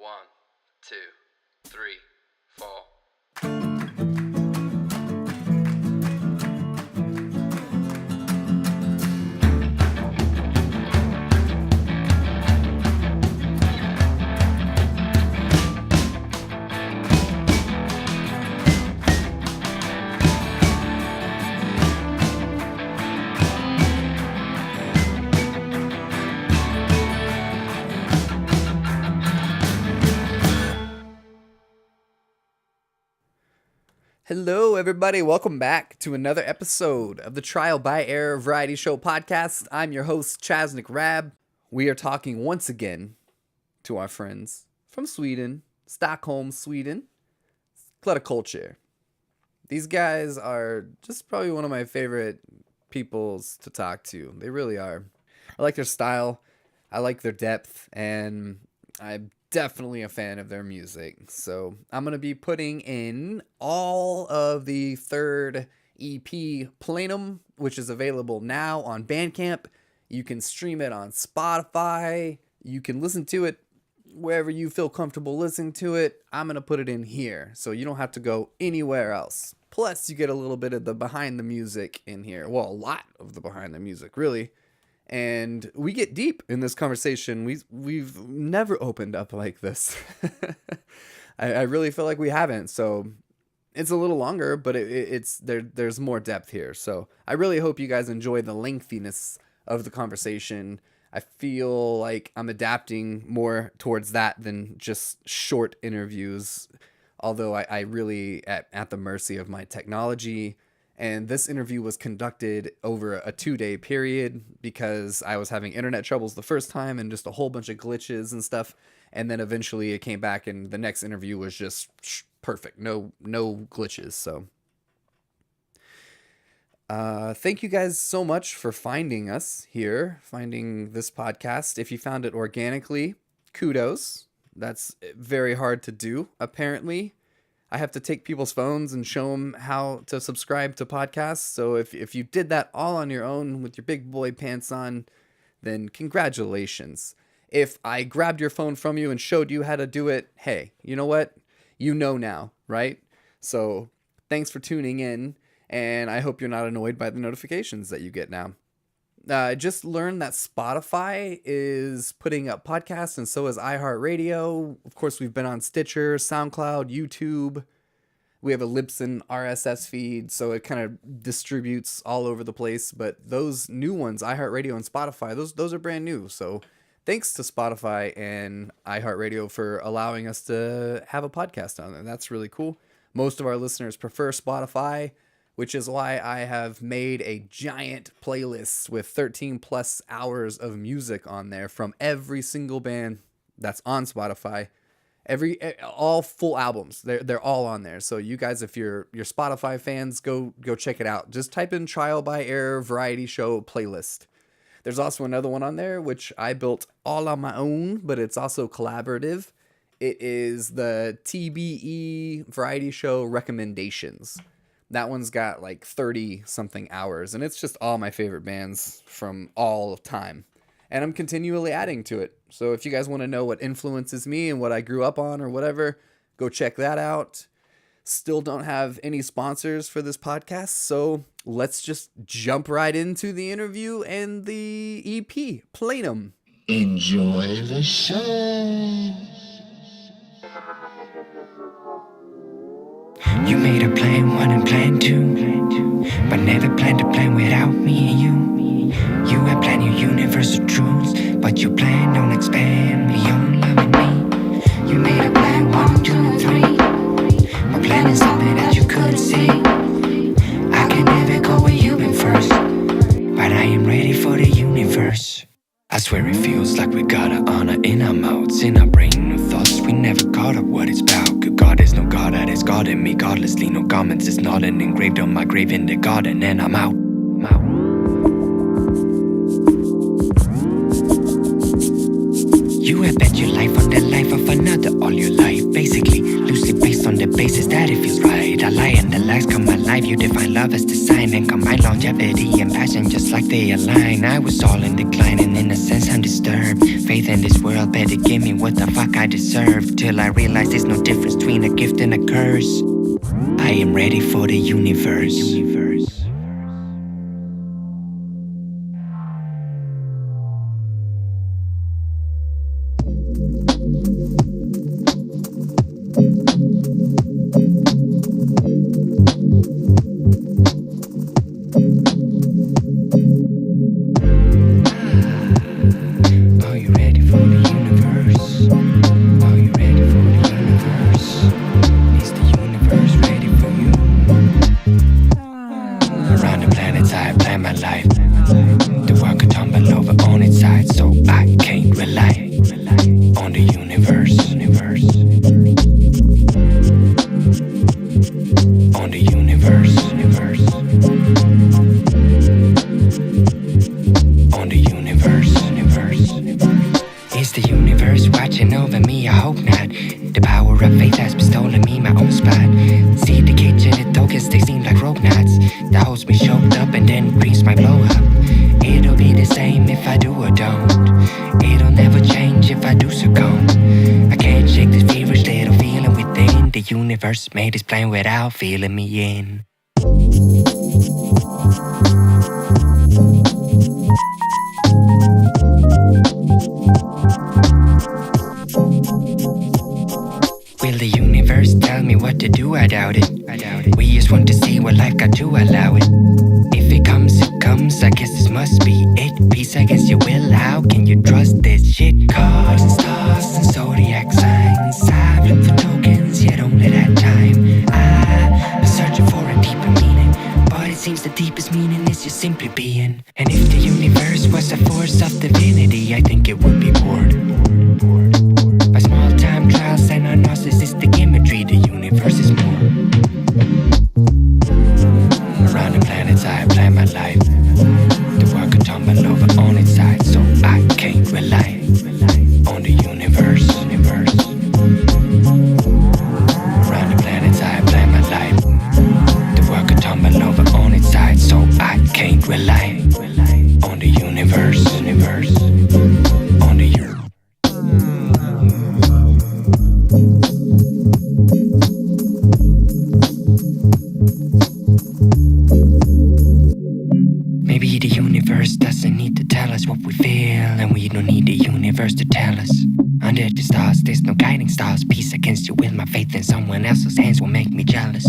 1, 2, 3, 4. Hello, everybody. Welcome back to another episode of the Trial by Error Variety Show podcast. I'm your host, Chasnick Rab. We are talking once again to our friends from Sweden, Stockholm, Sweden, ClutterCulture. These guys are just probably one of my favorite peoples to talk to. They really are. I like their style. I like their depth, and I'm definitely a fan of their music. So I'm going to be putting in all of the third EP, Plenum, which is available now on Bandcamp. You can stream it on Spotify. You can listen to it wherever you feel comfortable listening to it. I'm going to put it in here, so you don't have to go anywhere else. Plus, you get a little bit of the behind the music in here. Well, a lot of the behind the music, really. And we get deep in this conversation. We've never opened up like this. I really feel like we haven't. So it's a little longer, but there's more depth here. So I really hope you guys enjoy the lengthiness of the conversation. I feel like I'm adapting more towards that than just short interviews. Although I really at the mercy of my technology. And this interview was conducted over a 2-day period because I was having internet troubles the first time and just a whole bunch of glitches and stuff. And then eventually it came back and the next interview was just perfect. No glitches. So thank you guys so much for finding us here, finding this podcast. If you found it organically, kudos. That's very hard to do, apparently. I have to take people's phones and show them how to subscribe to podcasts. So if you did that all on your own with your big boy pants on, then congratulations. If I grabbed your phone from you and showed you how to do it, hey, you know what? You know now, right? So thanks for tuning in, and I hope you're not annoyed by the notifications that you get now. I just learned that Spotify is putting up podcasts, and so is iHeartRadio. Of course, we've been on Stitcher, SoundCloud, YouTube. We have a Libsyn RSS feed, so it kind of distributes all over the place. But those new ones, iHeartRadio and Spotify, those are brand new. So thanks to Spotify and iHeartRadio for allowing us to have a podcast on there. That's really cool. Most of our listeners prefer Spotify, which is why I have made a giant playlist with 13 plus hours of music on there from every single band that's on Spotify. All full albums. They're all on there. So you guys, if you're Spotify fans, go check it out. Just type in Trial by Error Variety Show playlist. There's also another one on there, which I built all on my own, but it's also collaborative. It is the TBE Variety Show Recommendations. That one's got like 30 something hours, and it's just all my favorite bands from all of time. And I'm continually adding to it. So if you guys want to know what influences me and what I grew up on or whatever, go check that out. Still don't have any sponsors for this podcast, so let's just jump right into the interview and the EP, Plenum. Enjoy the show. You made a plan 1 and plan 2, but never planned a plan without me and you. You had planned your universal truths, but your plan don't expand beyond loving me. You made a plan 1, 2, and 3, but planning something that you couldn't see. I can never go where you've been first, but I am ready for the universe. I swear it feels like we got an honor in our mouths, in our brain, no thoughts. We never caught up what it's about. Good God is no God that is God in me. Godlessly, no garments is not an engraved on my grave in the garden, and I'm out. You have bet your life on the life of another all your life, basically loosely based on the places that it feels right. I lie and the lies come alive. You define love as design and combine longevity and passion just like they align. I was all in decline and in a sense undisturbed. Faith in this world better give me what the fuck I deserve. Till I realize there's no difference between a gift and a curse. I am ready for the universe. Are you ready for the universe? Are you ready for the universe? Is the universe ready for you? Around the planets I plan my life. The world could tumble over on its side, so I can't rely on the universe. On the universe. On the universe. Is the universe watching over me? I hope not. The power of faith has been stolen me my own spot. See the kitchen, the tokens, they seem like rope knots. That holds me choked up and then dreams might blow up. It'll be the same if I do or don't. It'll never change if I do succumb. I can't shake this feverish little feeling within. The universe made this plan without feeling me in. Will the universe tell me what to do? I doubt it. We just want to see what life got to allow it. If it comes, it comes. I guess this must be it. Peace against your will. How can you trust this shit? Cards and stars and zodiac signs. I've looked for tokens, yet only that time. I'm searching for a deeper meaning, but it seems the deepest meaning is just simply being. And if the universe was a force of divinity, I think it would be bored. By small-time trials and our narcissistic imagery, the universe is more. Around the planets I plan my life. The world could tumble over on its side, so I can't rely on the universe. Around the planets I plan my life. The world could tumble over on its side, so I can't rely on the universe. On the universe. Maybe the universe doesn't need to tell us what we feel, and we don't need the universe to tell us. Under the stars, there's no guiding stars. Peace against your will, my faith in someone else's hands will make me jealous.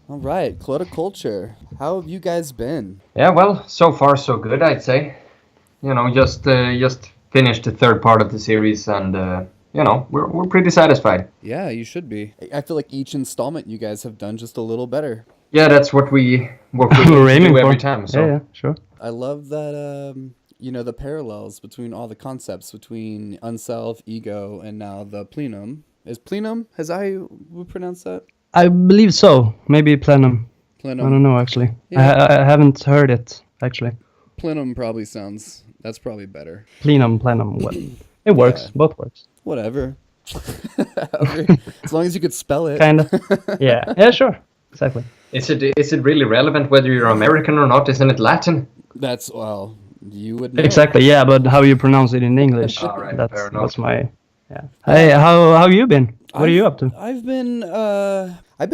All right, ClutterCulture. How have you guys been? Yeah, well, so far so good, I'd say. You know, just finished the third part of the series, and you know, we're pretty satisfied. Yeah, you should be. I feel like each installment you guys have done just a little better. Yeah, that's what we We're aiming do for every time. So Yeah, sure. I love that, the parallels between all the concepts between unself, ego, and now the plenum. Is plenum? We pronounce that? I believe so. Maybe plenum. Plenum. I don't know, actually. Yeah. I haven't heard it, actually. Plenum probably sounds. That's probably better. Plenum. Well, it works. Yeah. Both works. Whatever. As long as you could spell it. Kind of. Yeah, sure. Exactly. is it really relevant whether you're American or not? Isn't it Latin? That's, well, you would know. Exactly, yeah, but how you pronounce it in English. All right, fair enough. That's my... Yeah. Hey, how have you been? What are you up to? I've been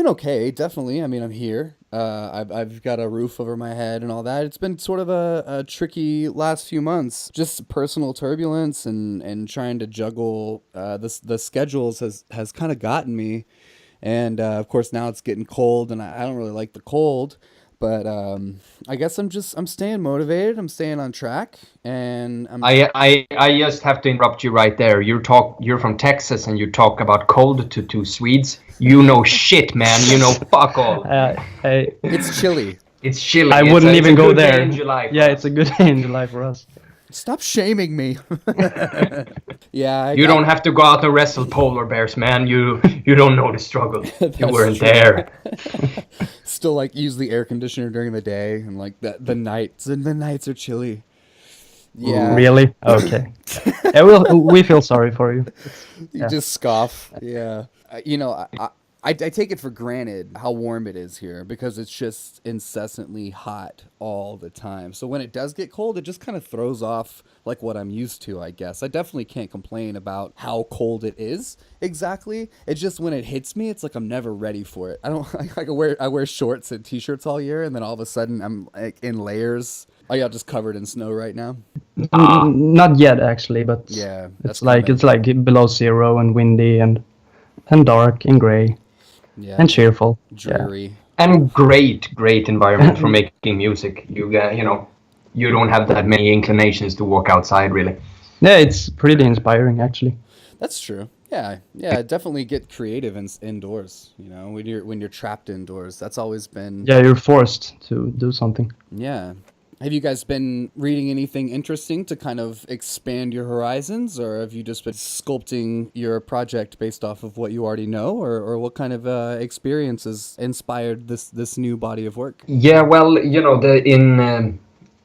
okay, definitely. I mean, I'm here. I've got a roof over my head and all that. It's been sort of a tricky last few months. Just personal turbulence and trying to juggle the schedules has kind of gotten me. And of course now it's getting cold, and I don't really like the cold. But I guess I'm staying motivated. I'm staying on track, and I just have to interrupt you right there. You're from Texas, and you talk about cold to two Swedes. You know shit, man. You know fuck all. It's chilly. It's chilly. I wouldn't even go Day there. in July Yeah, it's a good day in July for us. Stop shaming me. Yeah. You don't have to go out and wrestle polar bears, man. You don't know the struggle. You weren't true. there. Still use the air conditioner during the day, and the nights are chilly. Yeah. Really? Okay. We feel sorry for you. You Yeah. just scoff. Yeah. I take it for granted how warm it is here because it's just incessantly hot all the time. So when it does get cold, it just kind of throws off like what I'm used to, I guess. I definitely can't complain about how cold it is exactly. It's just when it hits me, it's like I'm never ready for it. I don't I wear shorts and t-shirts all year, and then all of a sudden I'm like in layers. Are y'all just covered in snow right now? Not yet, actually, but Yeah, that's it's like below zero and windy and dark and gray yeah, and cheerful. Yeah. dreary. And great environment for making music. You don't have that many inclinations to walk outside, really. Yeah, it's pretty inspiring, actually. That's true. Yeah, definitely get creative indoors. When you're trapped indoors, that's always been. Yeah, you're forced to do something. Yeah. Have you guys been reading anything interesting to kind of expand your horizons, or have you just been sculpting your project based off of what you already know, or what kind of experiences inspired this new body of work? Yeah, well,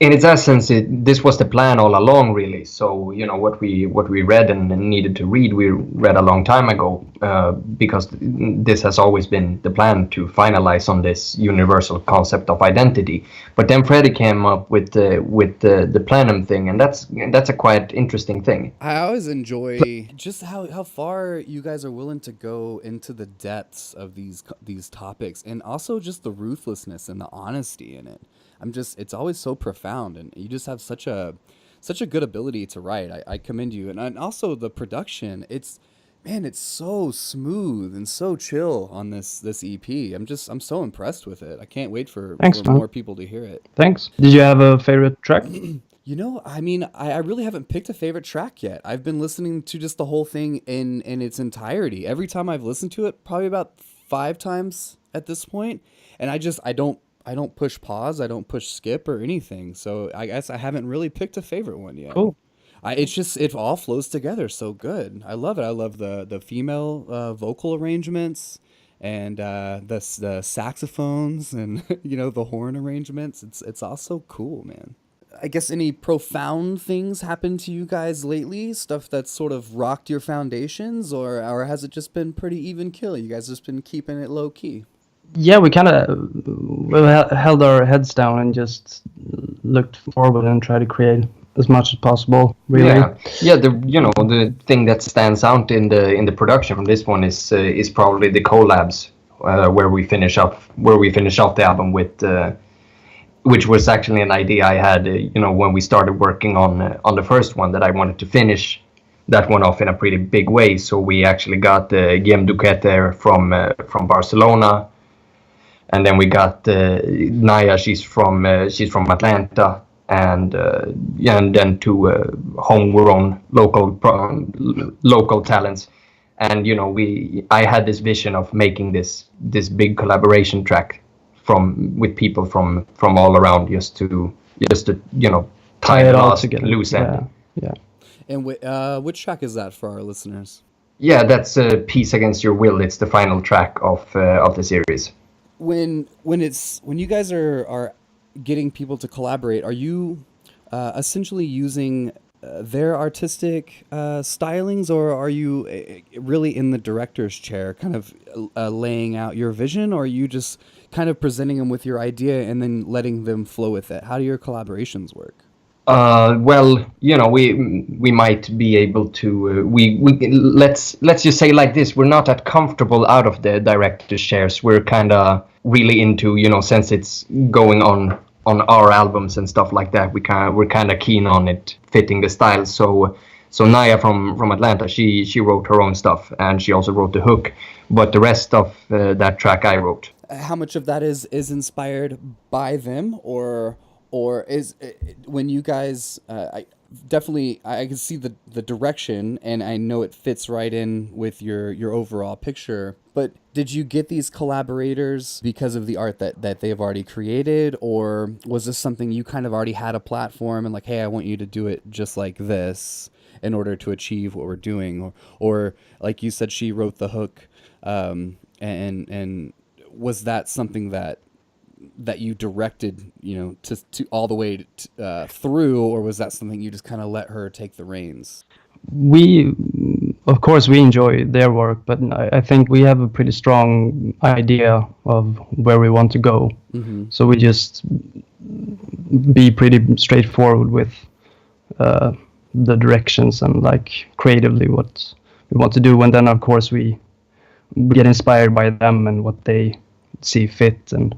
in its essence, this was the plan all along, really. So, what we read and needed to read, we read a long time ago, because this has always been the plan to finalize on this universal concept of identity. But then Freddie came up with the plenum thing, and that's a quite interesting thing. I always enjoy just how far you guys are willing to go into the depths of these topics, and also just the ruthlessness and the honesty in it. It's always so profound, and you just have such a good ability to write. I commend you, and also the production. It's so smooth and so chill on this EP. I'm so impressed with it. I can't wait for Thanks, man. more people to hear it. Thanks. Did you have a favorite track? I really haven't picked a favorite track yet. I've been listening to just the whole thing in its entirety. Every time I've listened to it, probably about 5 times at this point, and I don't push pause, I don't push skip or anything. So I guess I haven't really picked a favorite one yet. Cool. It all flows together so good. I love it. I love the female vocal arrangements and the saxophones and the horn arrangements. It's all so cool, man. I guess any profound things happened to you guys lately? Stuff that's sort of rocked your foundations, or has it just been pretty even kill? You guys just been keeping it low key? Yeah, we kind of held our heads down and just looked forward and tried to create as much as possible. Really. Yeah. The thing that stands out in the production from this one is probably the collabs, where we finish off the album with. Which was actually an idea I had, when we started working on the first one, that I wanted to finish that one off in a pretty big way. So we actually got Guillem Duquette there from Barcelona, and then we got Naya. She's from Atlanta, and then two homegrown local talents. And I had this vision of making this big collaboration track with people from all around, just to tie it the all last together. loose end. Yeah. And which track is that for our listeners? Yeah, that's Peace Against Your Will. It's the final track of the series. When you guys are getting people to collaborate, are you essentially using their artistic stylings, or are you really in the director's chair, kind of laying out your vision, or are you just kind of presenting them with your idea and then letting them flow with it? How do your collaborations work? Well, we might be able to. Let's just say like this: we're not that comfortable out of the director's chairs. We're kind of really into, since it's going on our albums and stuff like that. We're kind of keen on it fitting the style. So Naya from Atlanta, she wrote her own stuff, and she also wrote the hook. But the rest of that track I wrote. How much of that is inspired by them, or is when you guys I can see the direction, and I know it fits right in with your overall picture. But did you get these collaborators because of the art that they've already created, or was this something you kind of already had a platform and like, hey, I want you to do it just like this in order to achieve what we're doing, or like you said, she wrote the hook, and was that something that that you directed, you know, to all the way through, or was that something you just kind of let her take the reins? We, of course, we enjoy their work, but I think we have a pretty strong idea of where we want to go. Mm-hmm. So we just be pretty straightforward with the directions and like creatively what we want to do, and then of course we get inspired by them and what they see fit and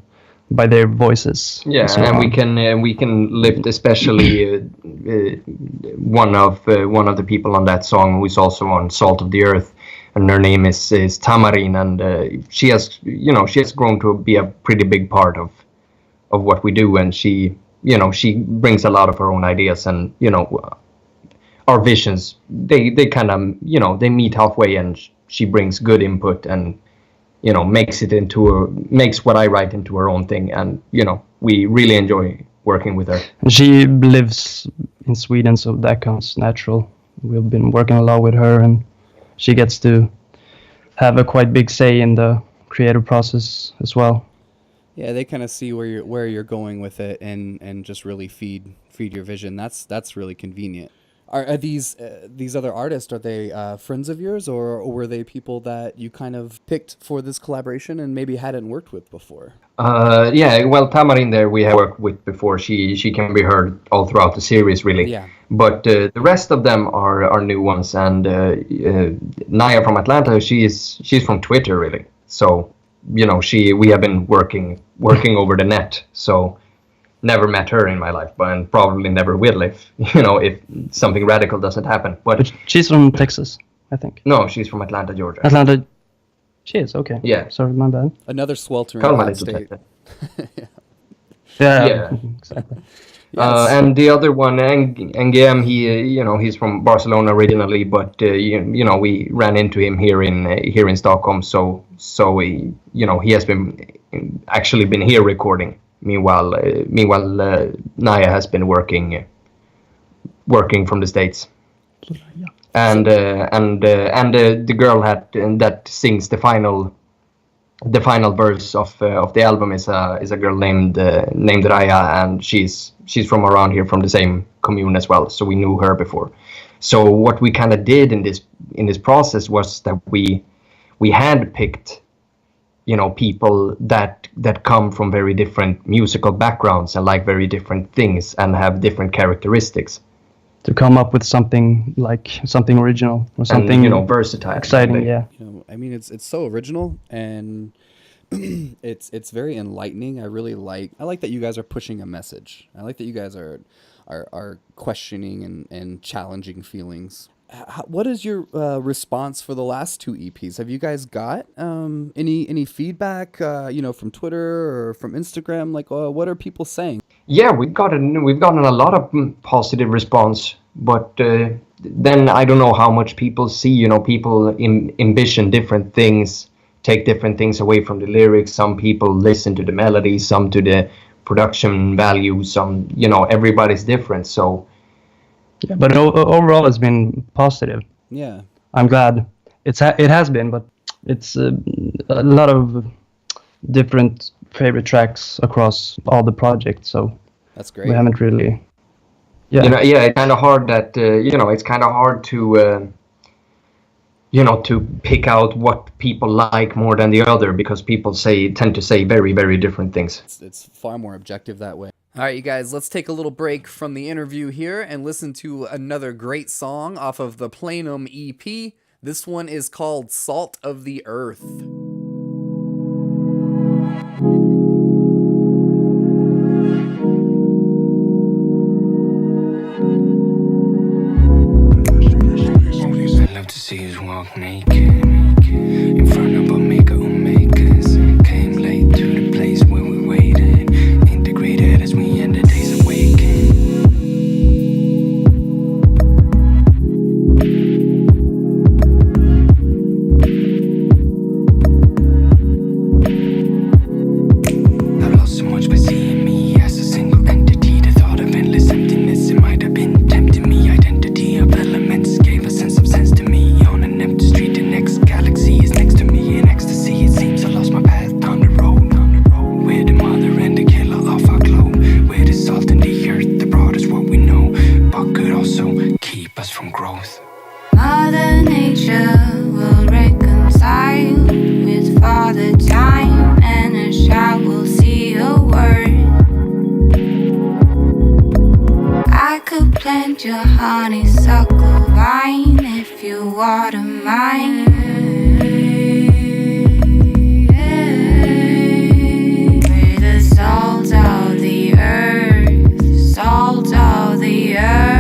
by their voices. Yeah, so and on. we can lift especially one of the people on that song who is also on Salt of the Earth, and her name is Tamarin, and she has grown to be a pretty big part of what we do, and she brings a lot of her own ideas, and our visions they kind of they meet halfway, and she brings good input and makes what I write into her own thing, and we really enjoy working with her. She lives in Sweden, so that comes natural. We've been working a lot with her, and she gets to have a quite big say in the creative process as well. Yeah, they kind of see where you're going with it, and just really feed your vision. That's really convenient. Are these other artists, are they friends of yours, or were they people that you kind of picked for this collaboration and maybe hadn't worked with before? Yeah, well, Tamarin there we have worked with before. She can be heard all throughout the series, really. Yeah. But the rest of them are new ones, and Naya from Atlanta, she's from Twitter, really. So we have been working over the net. So never met her in my life, and probably never will if something radical doesn't happen. But she's from Texas, I think. No, she's from Atlanta, Georgia. Atlanta. She is, okay. Yeah. Sorry, my bad. Another sweltering Kalmar state. Yeah, exactly. Yes. And the other one, NGM, he's from Barcelona originally, but we ran into him here in Stockholm. So he has actually been here recording. Meanwhile, Naya has been working from the States. Yeah. And the girl that sings the final verse of the album is a girl named Raya, and she's from around here, from the same commune as well. So we knew her before. So what we kind of did in this process was that we handpicked people that come from very different musical backgrounds and like very different things and have different characteristics. To come up with something original or something versatile, exciting. really. Yeah. I mean, it's so original, and it's very enlightening. I like that you guys are pushing a message. I like that you guys are questioning and challenging feelings. What is your response for the last two EPs? Have you guys got any feedback, from Twitter or from Instagram? Like, what are people saying? Yeah, we've gotten a lot of positive response, but then I don't know how much people see. People envision different things, take different things away from the lyrics. Some people listen to the melody, some to the production value. Some, everybody's different. So. Yeah, but overall, it's been positive. Yeah, I'm glad it has been, but it's a lot of different favorite tracks across all the projects. So that's great. We haven't really. Yeah. It's kind of hard that it's kind of hard to to pick out what people like more than the other, because people tend to say very, very different things. It's far more objective that way. All right, you guys, let's take a little break from the interview here and listen to another great song off of the Plenum EP. This one is called Salt of the Earth. I'd love to see us walk naked in front of Omega Omegas. Came late to the place where we waited, integrated as we end the days awaken. I've lost so much by seeing me as a single entity. The thought of endless emptiness, it might have been tempting me. Identity of elements gave a sense of sense to me on an empty street. And plant your honeysuckle vine if you water mine. We're the salt of the earth, salt of the earth.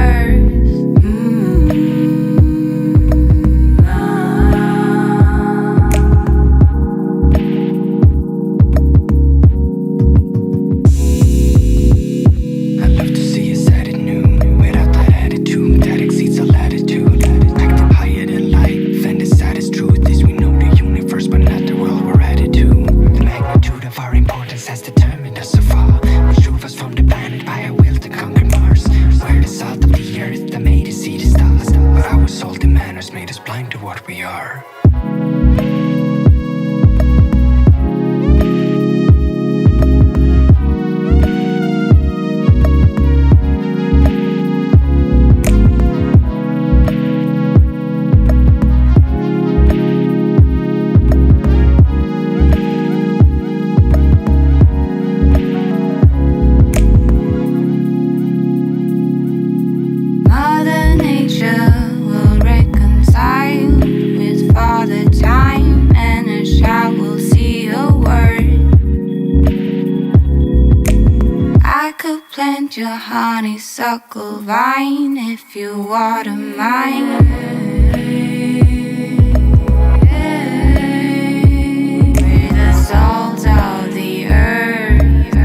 Your honeysuckle vine if you water mine. We're the salt of the earth.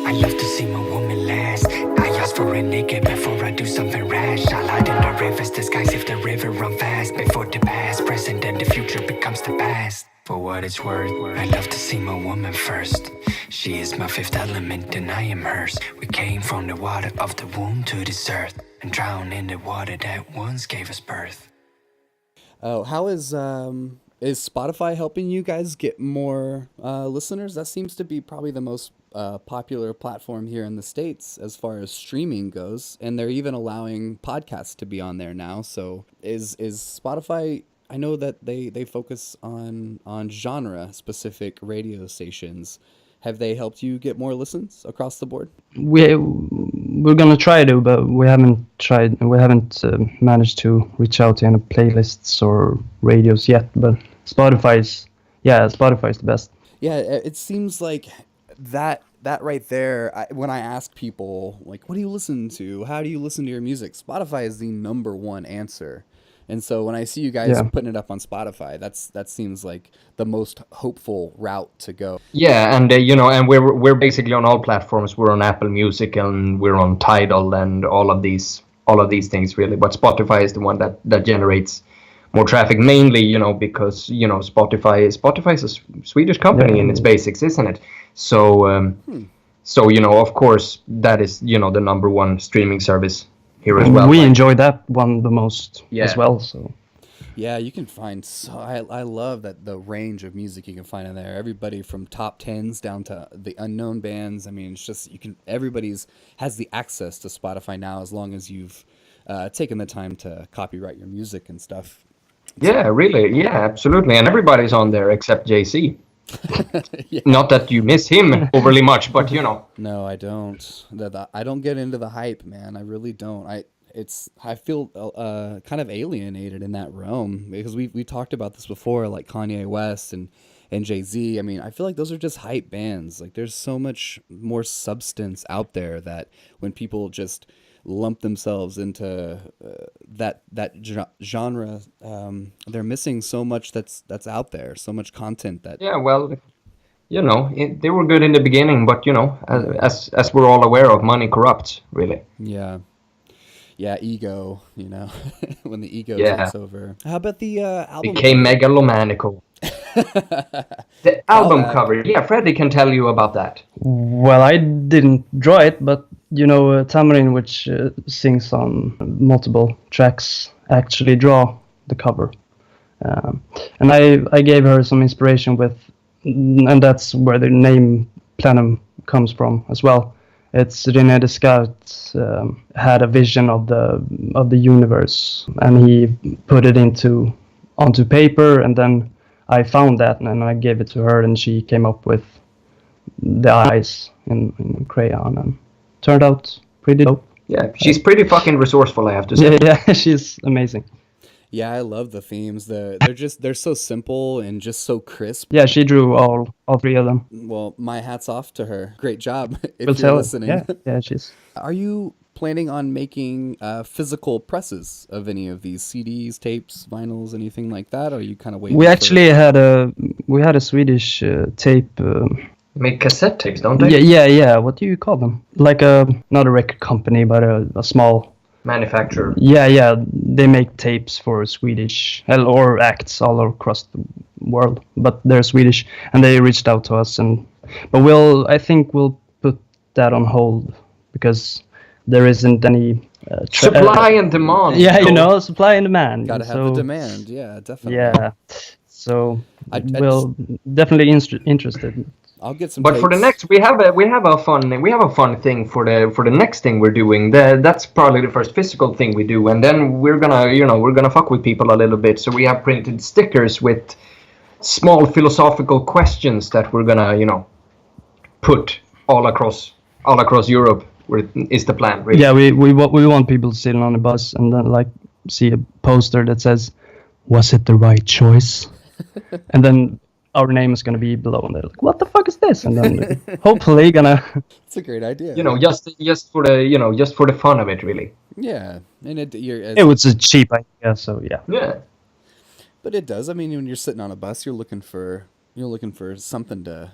I love to see my woman last. I ask for a nigga before I do something rash. I'll hide in the river's disguise if the river run fast. Before the past, present, and the future becomes the past. For what it's worth, I love to see my woman first. She is my fifth element and I am hers. We came from the water of the womb to this earth and drowned in the water that once gave us birth. Oh, how is Spotify helping you guys get more listeners? That seems to be probably the most popular platform here in the States as far as streaming goes, and they're even allowing podcasts to be on there now. So is Spotify? I know that they focus on genre specific radio stations. Have they helped you get more listens across the board? We're gonna try to, but we haven't tried. We haven't managed to reach out to any playlists or radios yet. But Spotify's the best. Yeah, it seems like that right there. When I ask people like, "What do you listen to? How do you listen to your music?" Spotify is the number one answer. And so when I see you guys putting it up on Spotify, that seems like the most hopeful route to go. Yeah, and and we're basically on all platforms. We're on Apple Music and we're on Tidal and all of these things really. But Spotify is the one that generates more traffic, mainly because Spotify is a Swedish company in its basics, isn't it? So so of course that is the number one streaming service here as well. We enjoy that one the most as well. So yeah, you can find I love that the range of music you can find in there. Everybody from top 10s down to the unknown bands. I mean, it's just everybody's has the access to Spotify now as long as you've taken the time to copyright your music and stuff. Yeah, really. Yeah, absolutely. And everybody's on there except JC. Not that you miss him overly much, but No, I don't. I don't get into the hype, man. I really don't. I feel kind of alienated in that realm because we talked about this before, like Kanye West and Jay-Z. I mean, I feel like those are just hype bands. Like there's so much more substance out there that when people just lump themselves into that genre, they're missing so much that's out there, so much content that. Yeah, well, they were good in the beginning, but as we're all aware of, money corrupts, really. Yeah, ego, when the ego takes over. How about the album? Became megalomaniacal. The album cover. Yeah, Freddie can tell you about that. Well, I didn't draw it, but Tamarin, which sings on multiple tracks, actually draw the cover. And I gave her some inspiration with, and that's where the name Plenum comes from as well. It's René Descartes had a vision of the universe, and he put it onto paper, and then I found that, and I gave it to her, and she came up with the eyes in crayon, and turned out pretty dope. Yeah, she's pretty fucking resourceful, I have to say. Yeah, she's amazing. Yeah, I love the themes. They're so simple and just so crisp. Yeah, she drew all three of them. Well, my hat's off to her. Great job if We'll you're tell her. listening. Yeah, she's. Are you planning on making physical presses of any of these CDs, tapes, vinyls, anything like that? Or are you kind of waiting? We actually had a Swedish tape. Make cassette tapes, don't they? Yeah. What do you call them? Like not a record company, but a small Manufacturer. Yeah. They make tapes for Swedish or acts all across the world, but they're Swedish, and they reached out to us, but I think we'll put that on hold because there isn't any supply and demand. Yeah, supply and demand. Gotta have the demand. Yeah, definitely. Yeah, so we'll definitely interested. I'll get some. But for the next, we have a fun thing for the next thing we're doing. That's probably the first physical thing we do, and then we're gonna fuck with people a little bit. So we have printed stickers with small philosophical questions that we're gonna put all across Europe. Is the plan, really? Yeah, we want people sitting on the bus and then like see a poster that says, "Was it the right choice?" And then our name is gonna be below, and they're like, "What the fuck is this?" And then hopefully gonna. It's a great idea. Just for the fun of it, really. Yeah, and it was a cheap idea, so yeah. Yeah. But it does. I mean, when you're sitting on a bus, you're looking for something to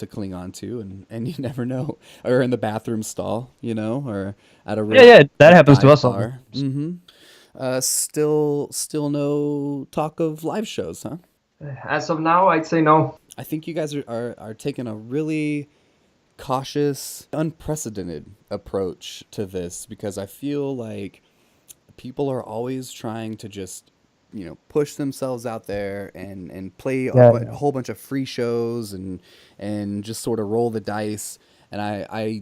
cling on to, and you never know. Or in the bathroom stall, or at a that happens to us all. Mm-hmm. Still no talk of live shows, huh? As of now, I'd say no. I think you guys are taking a really cautious, unprecedented approach to this, because I feel like people are always trying to just push themselves out there and play a whole bunch of free shows and just sort of roll the dice. And I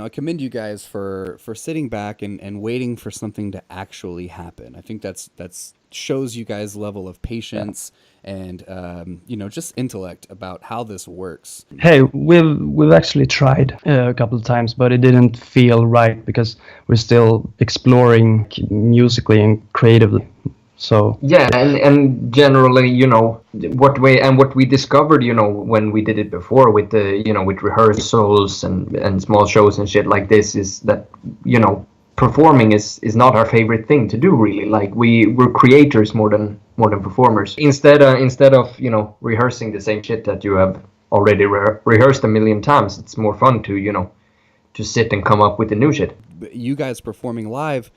commend you guys for sitting back and waiting for something to actually happen. I think that's shows you guys' level of patience and just intellect about how this works. Hey, we've actually tried a couple of times, but it didn't feel right because we're still exploring musically and creatively. So yeah, and generally, what we discovered, when we did it before with the with rehearsals and small shows and shit like this, is that performing is not our favorite thing to do, really. Like we're creators more than performers. Instead of rehearsing the same shit that you have already rehearsed a million times, it's more fun to to sit and come up with the new shit. You guys performing live,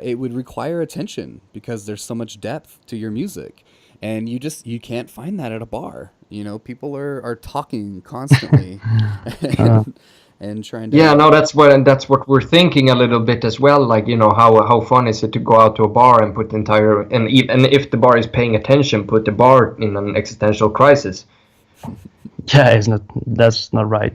it would require attention because there's so much depth to your music, and you can't find that at a bar. People are talking constantly. And trying to that's what we're thinking a little bit as well. Like how fun is it to go out to a bar and put the entire and if the bar is paying attention, put the bar in an existential crisis. Yeah, that's not right.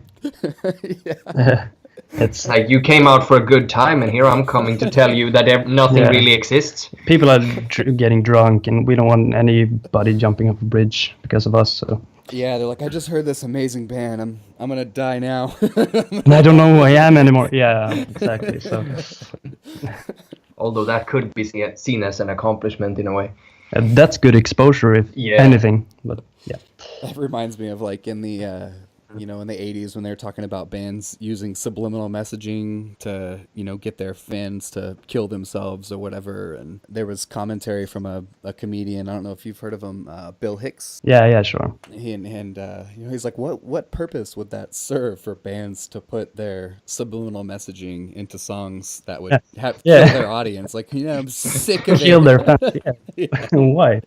Yeah. It's like you came out for a good time, and here I'm coming to tell you that nothing really exists. People are getting drunk, and we don't want anybody jumping off a bridge because of us. So. Yeah, they're like, I just heard this amazing band. I'm gonna die now. And I don't know who I am anymore. Yeah, exactly. So. Although that could be seen as an accomplishment in a way. That's good exposure, if anything. But yeah. That reminds me of like in the in the 80s when they were talking about bands using subliminal messaging to, get their fans to kill themselves or whatever. And there was commentary from a comedian. I don't know if you've heard of him, Bill Hicks. Yeah, sure. He's like, what purpose would that serve for bands to put their subliminal messaging into songs that would kill their audience? Like, I'm sick of kill it. Their fans. Yeah. Why?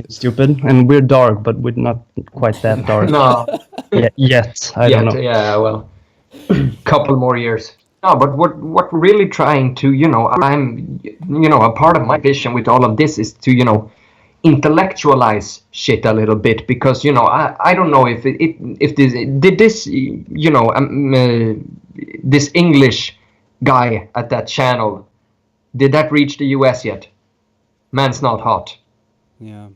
Stupid, and we're dark, but we're not quite that dark. No. Yet. I don't know. Yeah, well, couple more years. No, but what we're really trying to, I'm, a part of my vision with all of this is to, intellectualize shit a little bit, because, I don't know if this English guy at that channel, did that reach the US yet? Man's not hot. Yeah.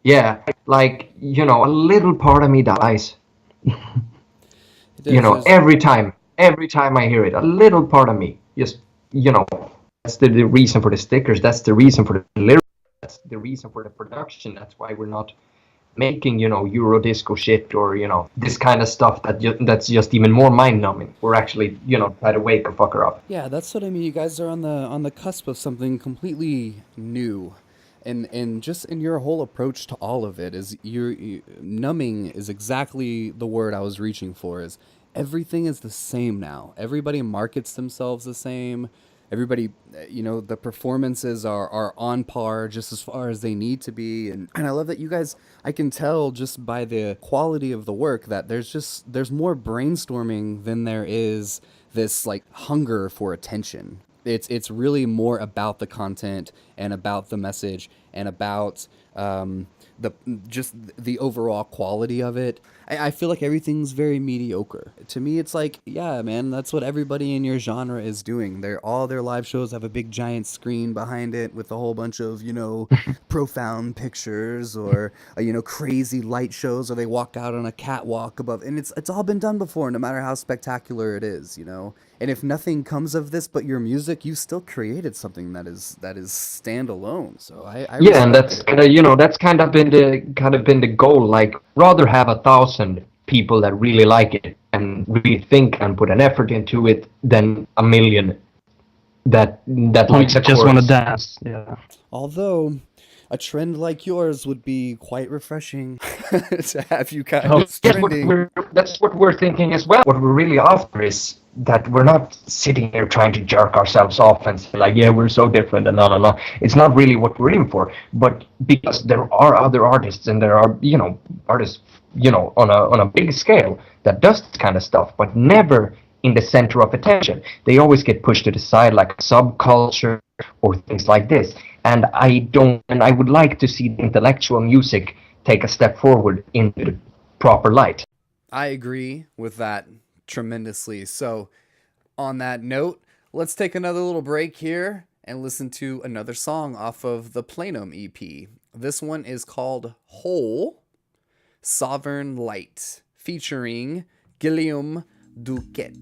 Yeah, like, you know, a little part of me dies. It You is. know, every time I hear it, a little part of me just, you know, that's the reason for the stickers, that's the reason for the lyrics, that's the reason for the production. That's why we're not making, you know, Eurodisco shit or, you know, this kind of stuff that's just even more mind-numbing. We're actually, you know, try to wake a fucker up. Yeah, that's what I mean. You guys are on the cusp of something completely new. And just in your whole approach to all of it is numbing is exactly the word I was reaching for. Is everything is the same now. Everybody markets themselves the same. Everybody, you know, the performances are on par just as far as they need to be. And I love that you guys, I can tell just by the quality of the work that there's more brainstorming than there is this like hunger for attention. It's really more about the content and about the message and about the overall quality of it. I feel like everything's very mediocre. To me, it's like, yeah, man, that's what everybody in your genre is doing. All their live shows have a big giant screen behind it with a whole bunch of, you know, profound pictures or, you know, crazy light shows, or they walk out on a catwalk above. And it's all been done before, no matter how spectacular it is, you know. And if nothing comes of this but your music, you still created something that is standalone. So I Yeah, and respect that's it. kind of, you know, that's kind of been the goal. Like, rather have 1,000 people that really like it and really think and put an effort into it than 1 million that likes a just want to chorus. dance. Yeah. Although a trend like yours would be quite refreshing to have you guys Yes, trending. that's what we're thinking as well. What we're really after is that we're not sitting here trying to jerk ourselves off and say like, yeah, we're so different and no. It's not really what we're in for. But because there are other artists and there are, you know, artists, you know, on a big scale that does this kind of stuff, but never in the center of attention. They always get pushed to the side like subculture or things like this. And I would like to see the intellectual music take a step forward into the proper light. I agree with that tremendously. So, on that note, let's take another little break here and listen to another song off of the Plenum EP. This one is called Whole, Sovereign Light, featuring Guillaume Duquet.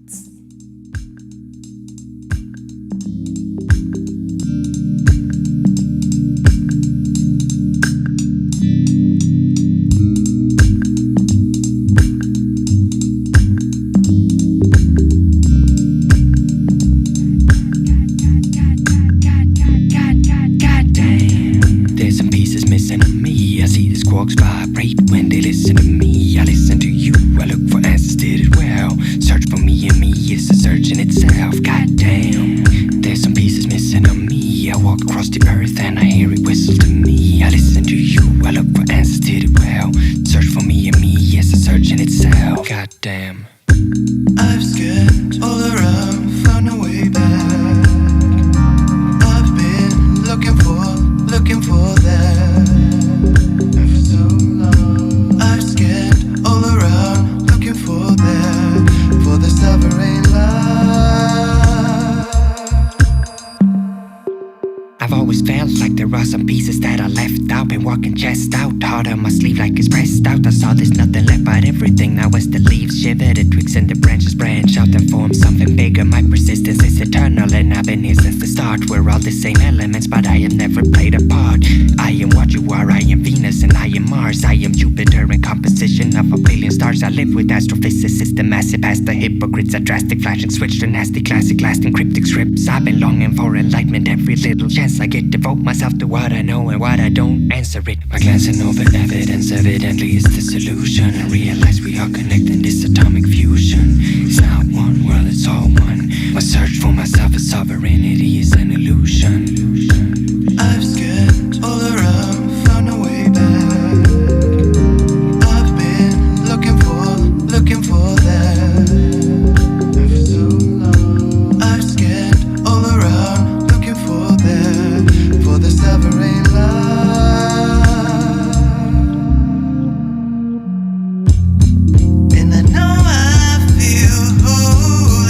Quarks vibrate when they listen to me. I listen to you, I look for answers, did it well. Search for me and me, it's a search in itself. Goddamn, there's some pieces missing of me. I walk across the earth and I hear it whistle to me. I listen to you, I look for answers, did it well. Search for me and me, it's a search in itself. Goddamn. I've scanned all around, found a way back. I've been looking for that. I've scanned all around, looking for that, for the sovereign light. I've always felt like there are some pieces that are left out. Been walking chest out, heart on my sleeve like it's pressed out. I saw there's nothing left but everything. Now as the leaves shiver, the twigs and the branches branch out and form something bigger. My persistence is eternal and I've been here since the start. We're all the same elements but I have never played a part. I am what you are, I am Venus and I am Mars. I am Jupiter in composition of a billion stars. I live with astrophysicists, the massive past the hypocrites. A drastic flashing switch to nasty classic lasting cryptic scripts. I've been longing for enlightenment every little chance I get. Devote myself to what I know and what I don't, answer it by glancing over evidence. Evidently it's the solution. I realize we are connecting this atomic fusion. It's not one world, it's all one. My search for myself as sovereignty is an illusion. I've scanned all around, found a way back. I've been looking for that. For so long. I've scanned all around, looking for that, for the sovereign light. And I know I feel whole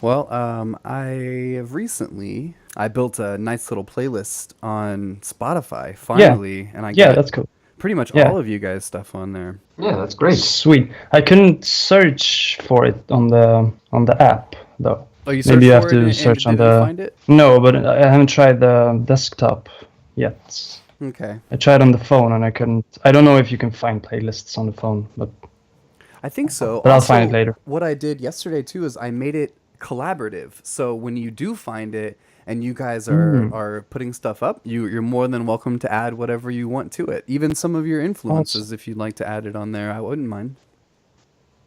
Well, I have recently I built a nice little playlist on Spotify finally, and I Yeah, got that's cool. pretty much Yeah. all of you guys' stuff on there. Yeah, that's great. Sweet. I couldn't search for it on the app though. Oh, you searched Maybe you have for it to and search on didn't the. find it? No, but I haven't tried the desktop yet. Okay. I tried on the phone and I couldn't. I don't know if you can find playlists on the phone, but I think so. But I'll find it later. What I did yesterday too is I made it collaborative. So when you do find it and you guys are putting stuff up, you're more than welcome to add whatever you want to it. Even some of your influences, if you'd like to add it on there, I wouldn't mind.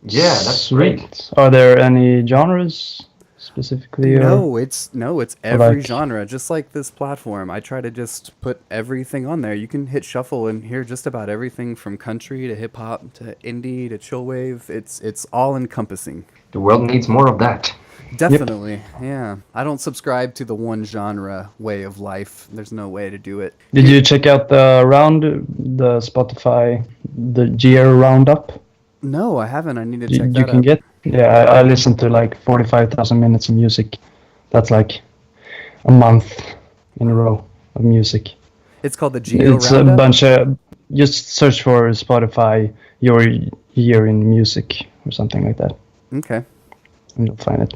Yeah, that's great. sweet. Are there any genres specifically? No, it's every like- genre, just like this platform. I try to just put everything on there. You can hit shuffle and hear just about everything from country to hip hop to indie to chillwave. It's all encompassing. The world needs more of that. Definitely, yeah. I don't subscribe to the one genre way of life. There's no way to do it. Did you check out the Spotify, the year roundup? No, I haven't. I need to You, check you that can out. get. Yeah, I listened to like 45,000 minutes of music. That's like a month in a row of music. It's called the Geo It's Roundup. a bunch of. Just search for Spotify your year in music or something like that, Okay. and you'll find it.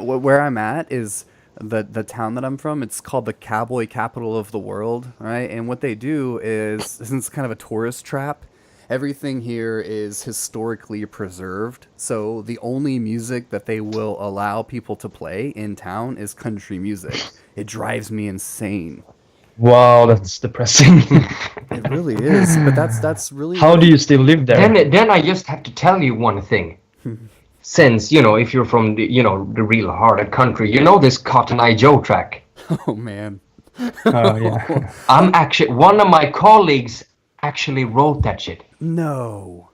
Where I'm at is the town that I'm from. It's called the cowboy capital of the world, right? And what they do is, since it's kind of a tourist trap, everything here is historically preserved. So the only music that they will allow people to play in town is country music. It drives me insane. Wow, that's depressing. It really is. But that's really How do you still live there? Then I just have to tell you one thing. Since, if you're from the, the real heart of country, this Cotton Eye Joe track. Oh man. Oh yeah. One of my colleagues actually wrote that shit. No.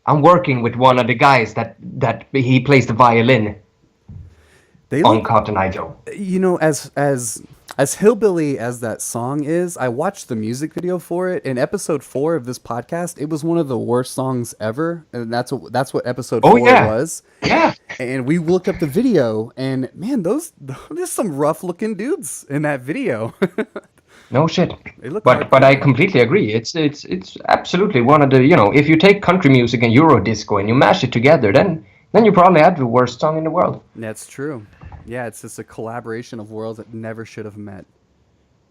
I'm working with one of the guys that he plays the violin They on look, Cotton Eye Joe. as hillbilly as that song is, I watched the music video for it in episode 4 of this podcast. It was one of the worst songs ever, and that's what episode 4 was. Yeah. And we looked up the video, and man, there's some rough looking dudes in that video. No shit. They look But I completely agree. It's absolutely one of the, if you take country music and Euro disco and you mash it together, then you probably have the worst song in the world. That's true. Yeah, it's just a collaboration of worlds that never should have met,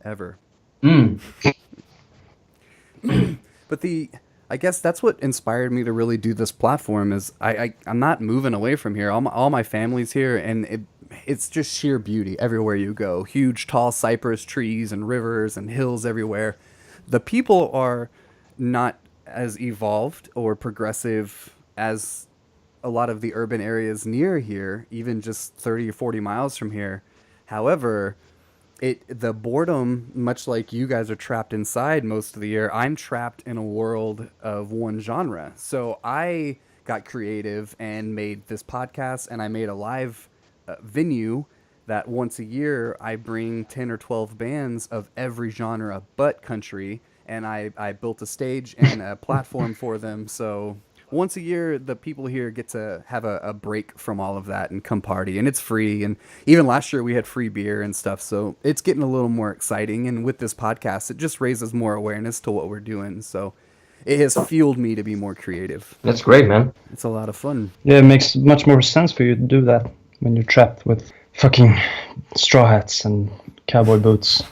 ever. But I guess that's what inspired me to really do this platform. Is I'm not moving away from here. All my family's here, and it's just sheer beauty everywhere you go. Huge, tall cypress trees and rivers and hills everywhere. The people are not as evolved or progressive as a lot of the urban areas near here, even just 30 or 40 miles from here. However, the boredom, much like you guys are trapped inside most of the year, I'm trapped in a world of one genre. So I got creative and made this podcast, and I made a live venue that once a year I bring 10 or 12 bands of every genre but country, and I built a stage and a platform for them. So once a year, the people here get to have a break from all of that and come party, and it's free. And even last year we had free beer and stuff, so it's getting a little more exciting. And with this podcast, it just raises more awareness to what we're doing. So it has fueled me to be more creative. That's great, man. It's a lot of fun. Yeah, it makes much more sense for you to do that when you're trapped with fucking straw hats and cowboy boots.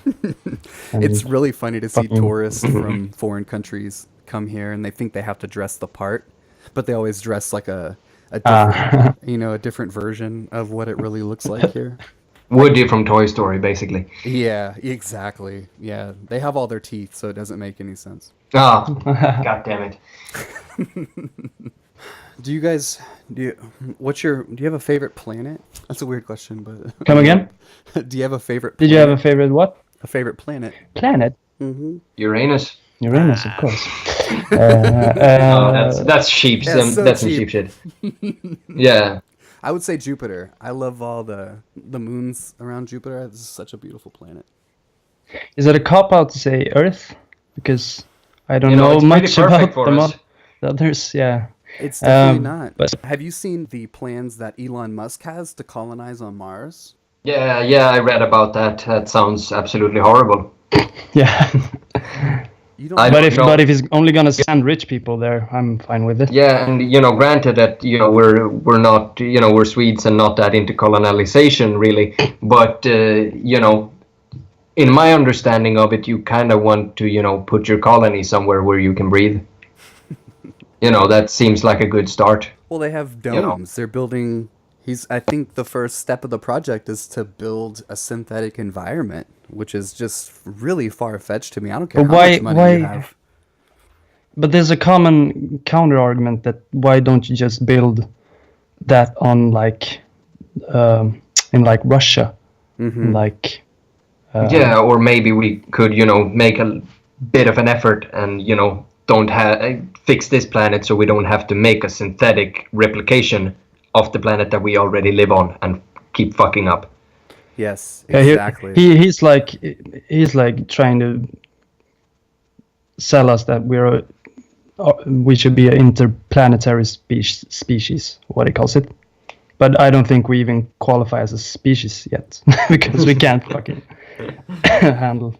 And It's really funny to see fucking- tourists from foreign countries come here, and they think they have to dress the part, but they always dress like a different, a different version of what it really looks like here. Woody from Toy Story, basically. Yeah, exactly. Yeah, they have all their teeth, so it doesn't make any sense. Ah, god damn it. Do you have a favorite planet? That's a weird question, but Come again? do you have a favorite? Did you have a favorite what? a favorite planet? Planet? Uranus. Uranus, of course. That's cheap. Yeah, so that's some cheap cheap. shit. Yeah. I would say Jupiter. I love all the moons around Jupiter. This is such a beautiful planet. Is it a cop out to say Earth? Because I don't You know, know it's pretty much about perfect for us. the others. Yeah, It's definitely Um, not. but Have you seen the plans that Elon Musk has to colonize on Mars? Yeah, I read about that. That sounds absolutely horrible. yeah. You don't I have But don't if know. but if he's only gonna send rich people there, I'm fine with it. Yeah, and granted that we're not we're Swedes and not that into colonization really, but in my understanding of it, you kind of want to put your colony somewhere where you can breathe. That seems like a good start. Well, they have You know. domes. They're building. I think the first step of the project is to build a synthetic environment, which is just really far fetched to me. I don't care But how much money you have. But there's a common counter argument that why don't you just build that on in like Russia, like Yeah, or maybe we could, make a bit of an effort and, don't fix this planet so we don't have to make a synthetic replication of the planet that we already live on and keep fucking up. Yes, yeah, exactly. he's like trying to sell us that we should be an interplanetary species, what he calls it. But I don't think we even qualify as a species yet because we can't fucking handle.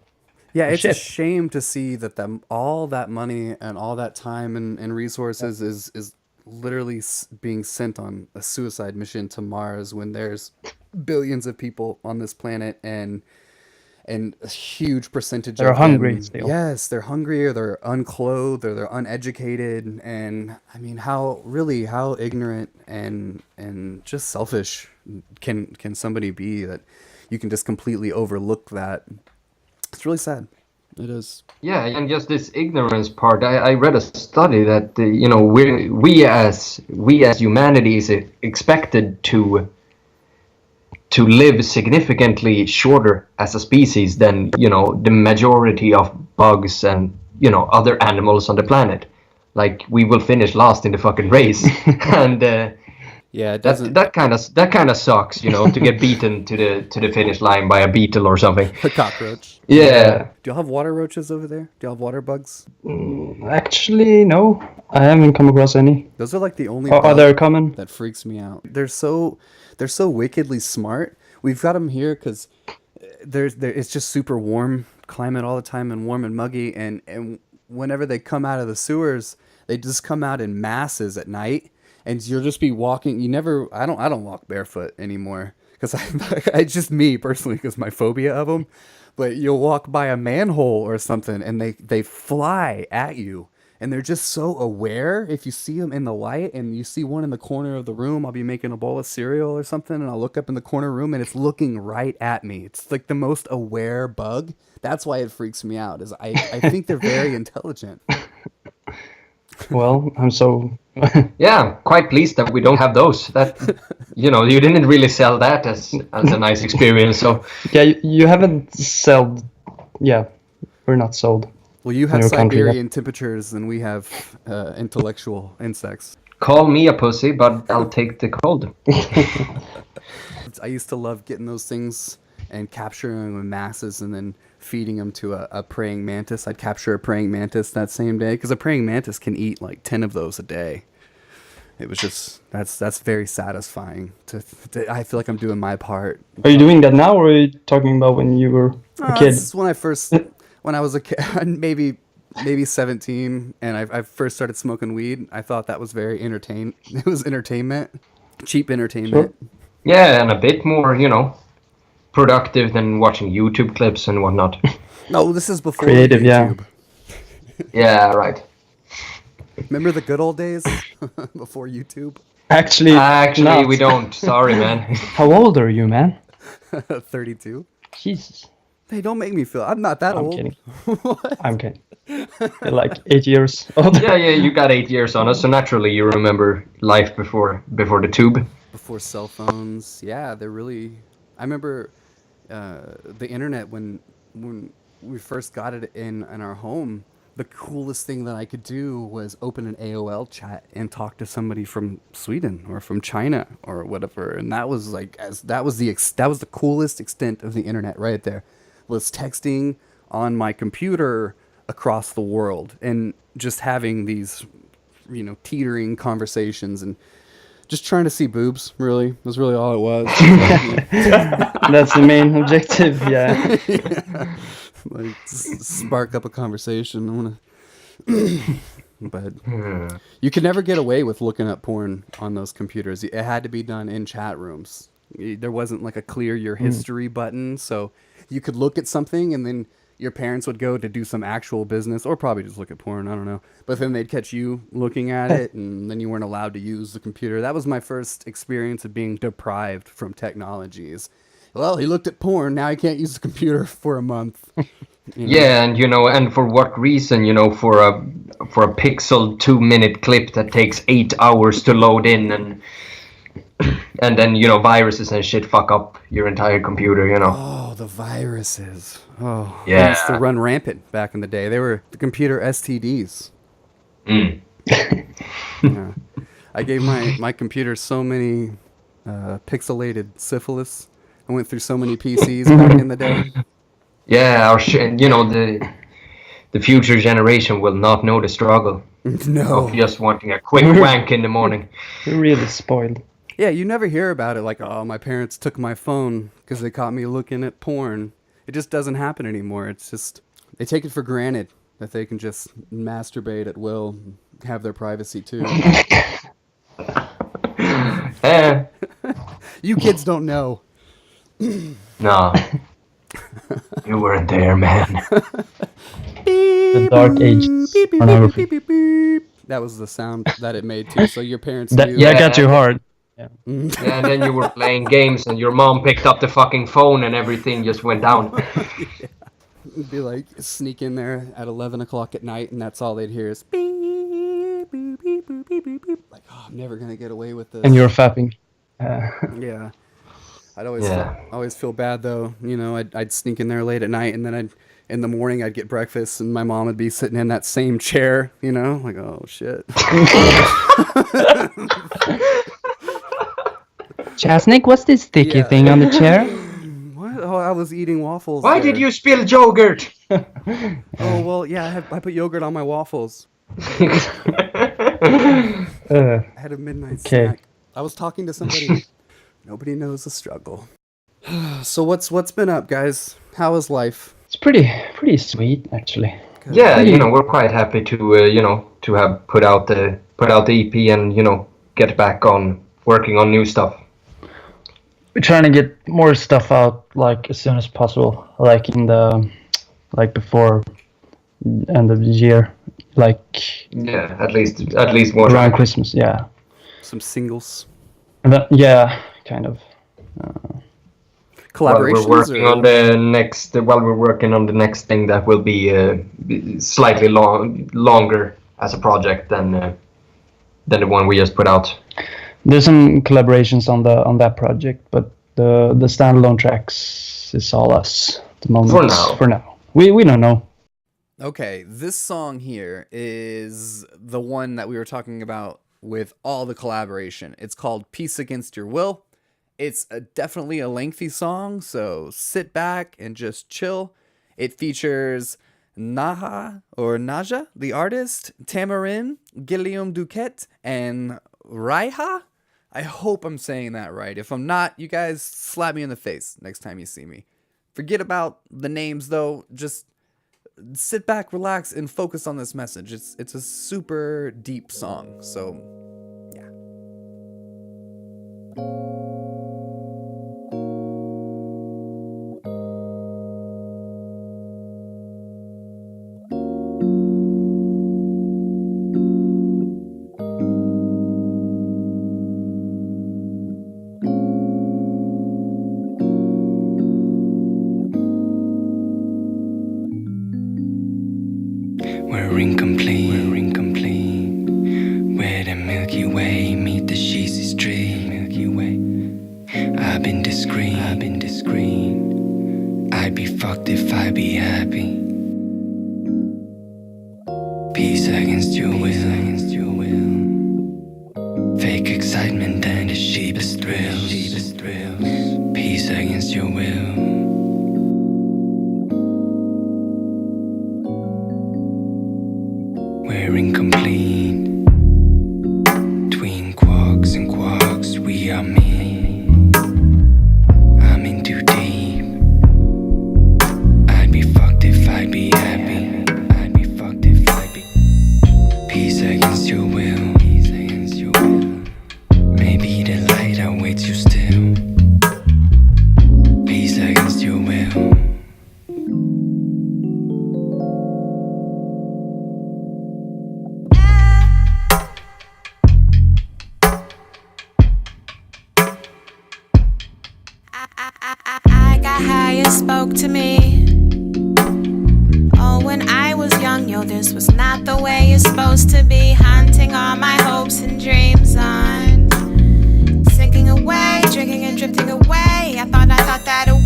Yeah, it's a shit. shame to see that all that money and all that time and resources is literally being sent on a suicide mission to Mars when there's billions of people on this planet and a huge percentage They're of hungry them, still. yes, they're hungry or they're unclothed or they're uneducated, and I mean how ignorant and just selfish can somebody be that you can just completely overlook that. It's really sad. It is. Yeah, and just this ignorance part. I read a study that we as humanity is expected to live significantly shorter as a species than the majority of bugs and other animals on the planet. Like we will finish last in the fucking race, and Yeah, it doesn't. that kind of sucks, to get beaten to the finish line by a beetle or something. A cockroach. Yeah. Do y'all have water roaches over there? Do y'all have water bugs? Actually, no, I haven't come across any. Those are like the only Are bug they common? that freaks me out. They're so wickedly smart. We've got them here because it's just super warm climate all the time and warm and muggy, and whenever they come out of the sewers, they just come out in masses at night, and you'll just be walking. I don't walk barefoot anymore because it's just me personally because my phobia of them. But you'll walk by a manhole or something and they fly at you. And they're just so aware. If you see them in the light and you see one in the corner of the room, I'll be making a bowl of cereal or something and I'll look up in the corner room and it's looking right at me. It's like the most aware bug. That's why it freaks me out. Is I think they're very intelligent. Well, I'm so. Yeah, quite pleased that we don't have those. That you didn't really sell that as a nice experience. So Yeah, you haven't sold. Yeah, we're not sold. Well, you have your country, Siberian temperatures and we have intellectual insects. call me a pussy, but I'll take the cold. I used to love getting those things and capturing them in masses and then feeding them to a praying mantis. I'd capture a praying mantis that same day because a praying mantis can eat like 10 of those a day. It was just that's very satisfying. I feel like I'm doing my part. Are you doing that now, or are you talking about when you were a kid? This is when I was a kid, maybe 17, and I first started smoking weed. I thought that was very entertaining. It was entertainment, cheap entertainment. Sure. Yeah, and a bit more, productive than watching YouTube clips and whatnot. No, this is before Creative, yeah. YouTube. Yeah, right. Remember the good old days before YouTube? Actually, Actually, not. we don't. Sorry, man. How old are you, man? 32. Jesus. Hey, don't make me feel. I'm not that I'm old. kidding. I'm kidding. You're like 8 years old. Yeah, you got 8 years on us, so naturally you remember life before the tube. Before cell phones. Yeah, they're really. I remember the internet when we first got it in our home. The coolest thing that I could do was open an AOL chat and talk to somebody from Sweden or from China or whatever, and that was that was the coolest extent of the internet right there, was texting on my computer across the world and just having these teetering conversations and just trying to see boobs. Really, was really all it was. That's the main objective. Yeah. Like spark up a conversation. I wanna, but you could never get away with looking up porn on those computers. It had to be done in chat rooms. There wasn't like a clear your history button, so you could look at something and then your parents would go to do some actual business or probably just look at porn. I don't know. But then they'd catch you looking at it and then you weren't allowed to use the computer. That was my first experience of being deprived from technologies. Well, he looked at porn. Now he can't use the computer for a month. Yeah, and and for what reason? For a pixel 2-minute clip that takes 8 hours to load in, and then viruses and shit fuck up your entire computer. Oh, the viruses. Oh, Yeah. they used to run rampant back in the day. They were the computer STDs. Yeah. I gave my computer so many pixelated syphilis. I went through so many PCs back in the day. Yeah, the future generation will not know the struggle No. of just wanting a quick wank in the morning. We're really spoiled. Yeah, you never hear about it like, oh, my parents took my phone because they caught me looking at porn. It just doesn't happen anymore. It's just, they take it for granted that they can just masturbate at will, and have their privacy too. You kids don't know. No. You weren't there, man. The dark ages. Pornography. That was the sound that it made too. So your parents That, knew. yeah, got you hard. Yeah. Yeah, and then you were playing games and your mom picked up the fucking phone and everything just went down. It'd be like sneak in there at 11 o'clock at night and that's all they'd hear is beep, beep, beep, beep, beep, beep, beep. Like, oh, I'm never going to get away with this. And you're fapping. Yeah. I'd always feel bad though. I'd sneak in there late at night and then in the morning I'd get breakfast and my mom would be sitting in that same chair, like, oh shit. Chasnik, what's this sticky thing on the chair? What? Oh, I was eating waffles. Why did you spill yogurt? Oh, well, yeah, I put yogurt on my waffles. Uh, I had a midnight snack. I was talking to somebody. Nobody knows the struggle. So what's been up, guys? How is life? it's pretty sweet, actually. Yeah, we're quite happy to to have put out the EP and get back on working on new stuff. We're trying to get more stuff out like as soon as possible, like before end of the year, Yeah, at least more around time. Christmas. Yeah, Some singles. and then, yeah, kind of. Collaborations? While we're working on the next thing that will be slightly longer as a project than the one we just put out. There's some collaborations on that project, but the standalone tracks is all us at the moment. For now. We don't know. Okay, this song here is the one that we were talking about with all the collaboration. It's called Peace Against Your Will. It's definitely a lengthy song, so sit back and just chill. It features Naja, the artist, Tamarin, Guillaume Duquette, and Raiha. I hope I'm saying that right. If I'm not, you guys slap me in the face next time you see me. Forget about the names, though. Just sit back, relax, and focus on this message. It's a super deep song, so yeah. We're incomplete, where the Milky Way meet the cheesy street. Milky Way. I've been discreet, I'd be fucked if I be happy. Peace against your will, fake excitement and the sheepish thrills. Peace against your will. We're incomplete, know this was not the way it's supposed to be. Hunting all my hopes and dreams on, sinking away, drinking and drifting away. I thought that away.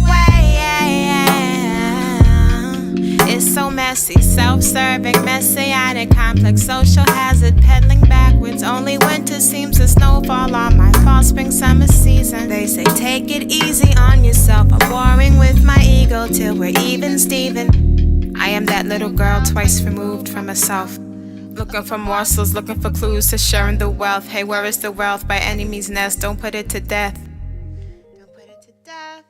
It's so messy, self-serving, messianic, complex, social hazard, peddling backwards. Only winter seems to snowfall on my fall, spring, summer season. They say take it easy on yourself. I'm warring with my ego till we're even, Steven. I am that little girl twice removed from herself, looking for morsels, looking for clues to sharing the wealth. Hey, where is the wealth? By any means nest, don't put it to death. Don't put it to death.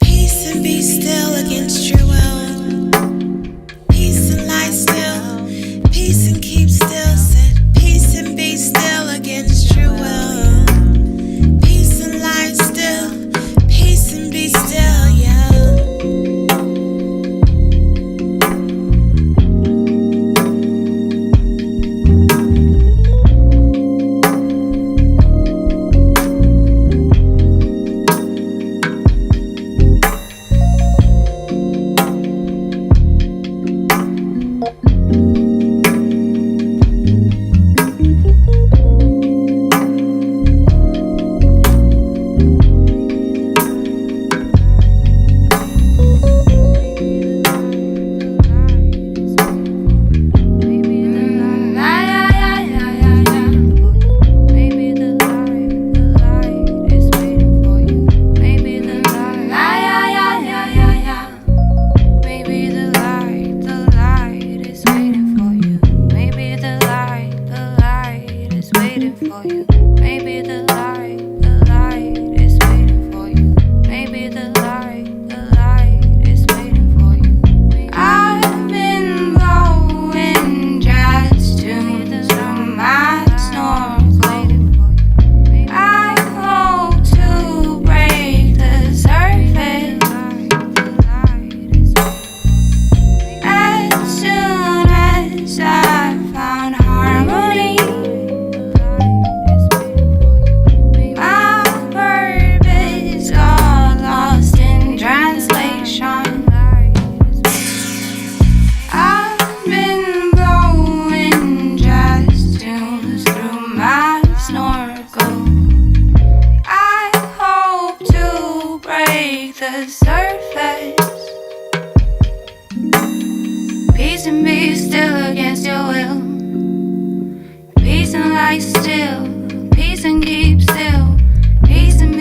Peace and be still against your will. Peace and lie still. Peace and keep still. Said peace and be still against your will. Peace and lie still. Peace and be still, yeah. Peace and lie still, peace and keep still, peace and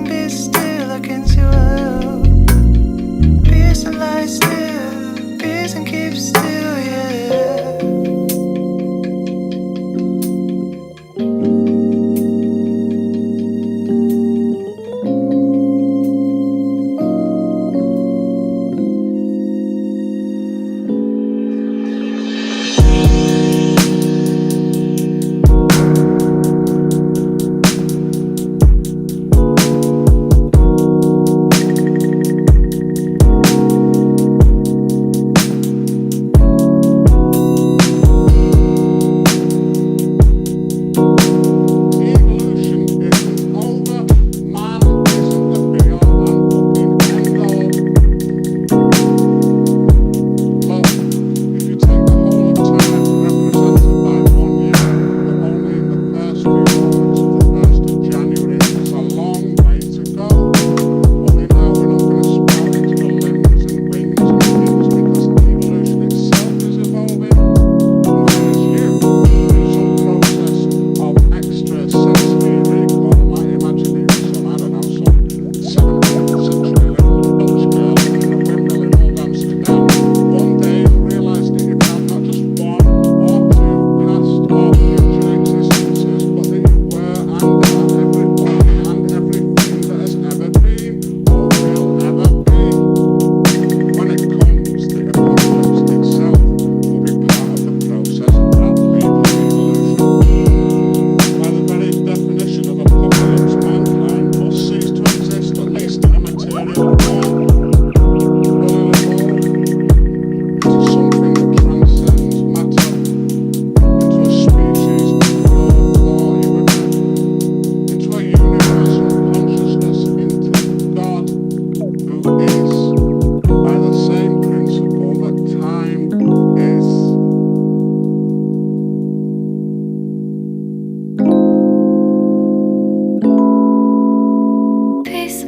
be still.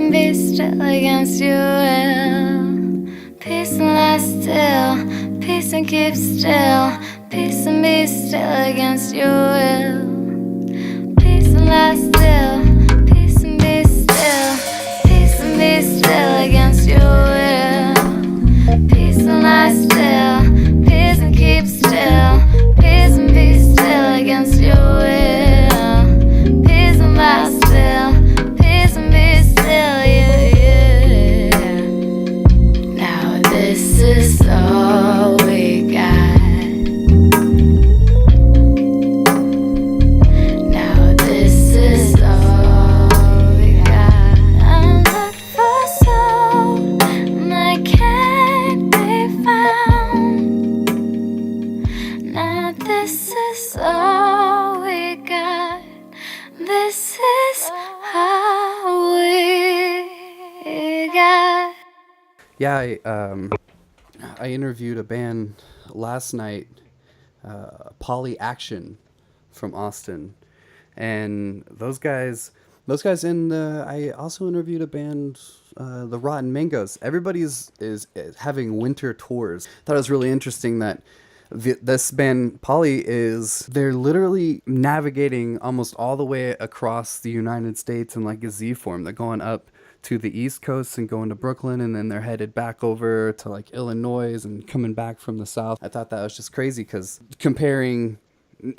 and be still against your will. Peace and lie still, peace and keep still, peace and be still against your will. Peace and lie still, peace and be still, peace and be still against your will. Peace and lie still, peace and keep still, peace and be still against your will. Peace and lie still, peace and be still, yeah, yeah. Now this is all we got. Now this is all we got. I look for soul that can't be found. Now this is all we got. This is all we got. Yeah, I interviewed a band last night, Poly Action from Austin, and those guys in the. I also interviewed a band, the Rotten Mangoes. Everybody is having winter tours. Thought it was really interesting that this band Poly they're literally navigating almost all the way across the United States in like a Z form. They're going up to the East Coast and going to Brooklyn, and then they're headed back over to like Illinois and coming back from the South. I thought that was just crazy because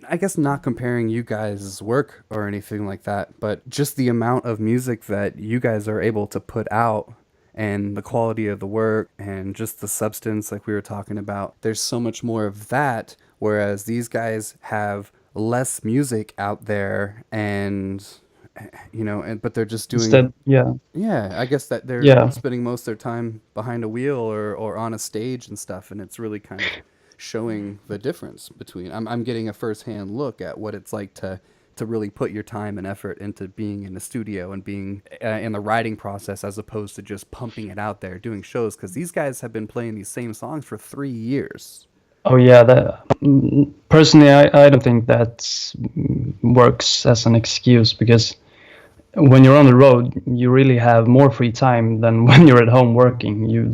I guess not comparing you guys' work or anything like that, but just the amount of music that you guys are able to put out and the quality of the work and just the substance like we were talking about. There's so much more of that, whereas these guys have less music out there and but they're just doing Instead, I guess that they're Yeah. spending most of their time behind a wheel or on a stage and stuff, and it's really kind of showing the difference between I'm getting a first-hand look at what it's like to really put your time and effort into being in the studio and being in the writing process as opposed to just pumping it out there doing shows, because these guys have been playing these same songs for 3 years. Oh yeah, personally, I don't think that works as an excuse, because when you're on the road, you really have more free time than when you're at home working. You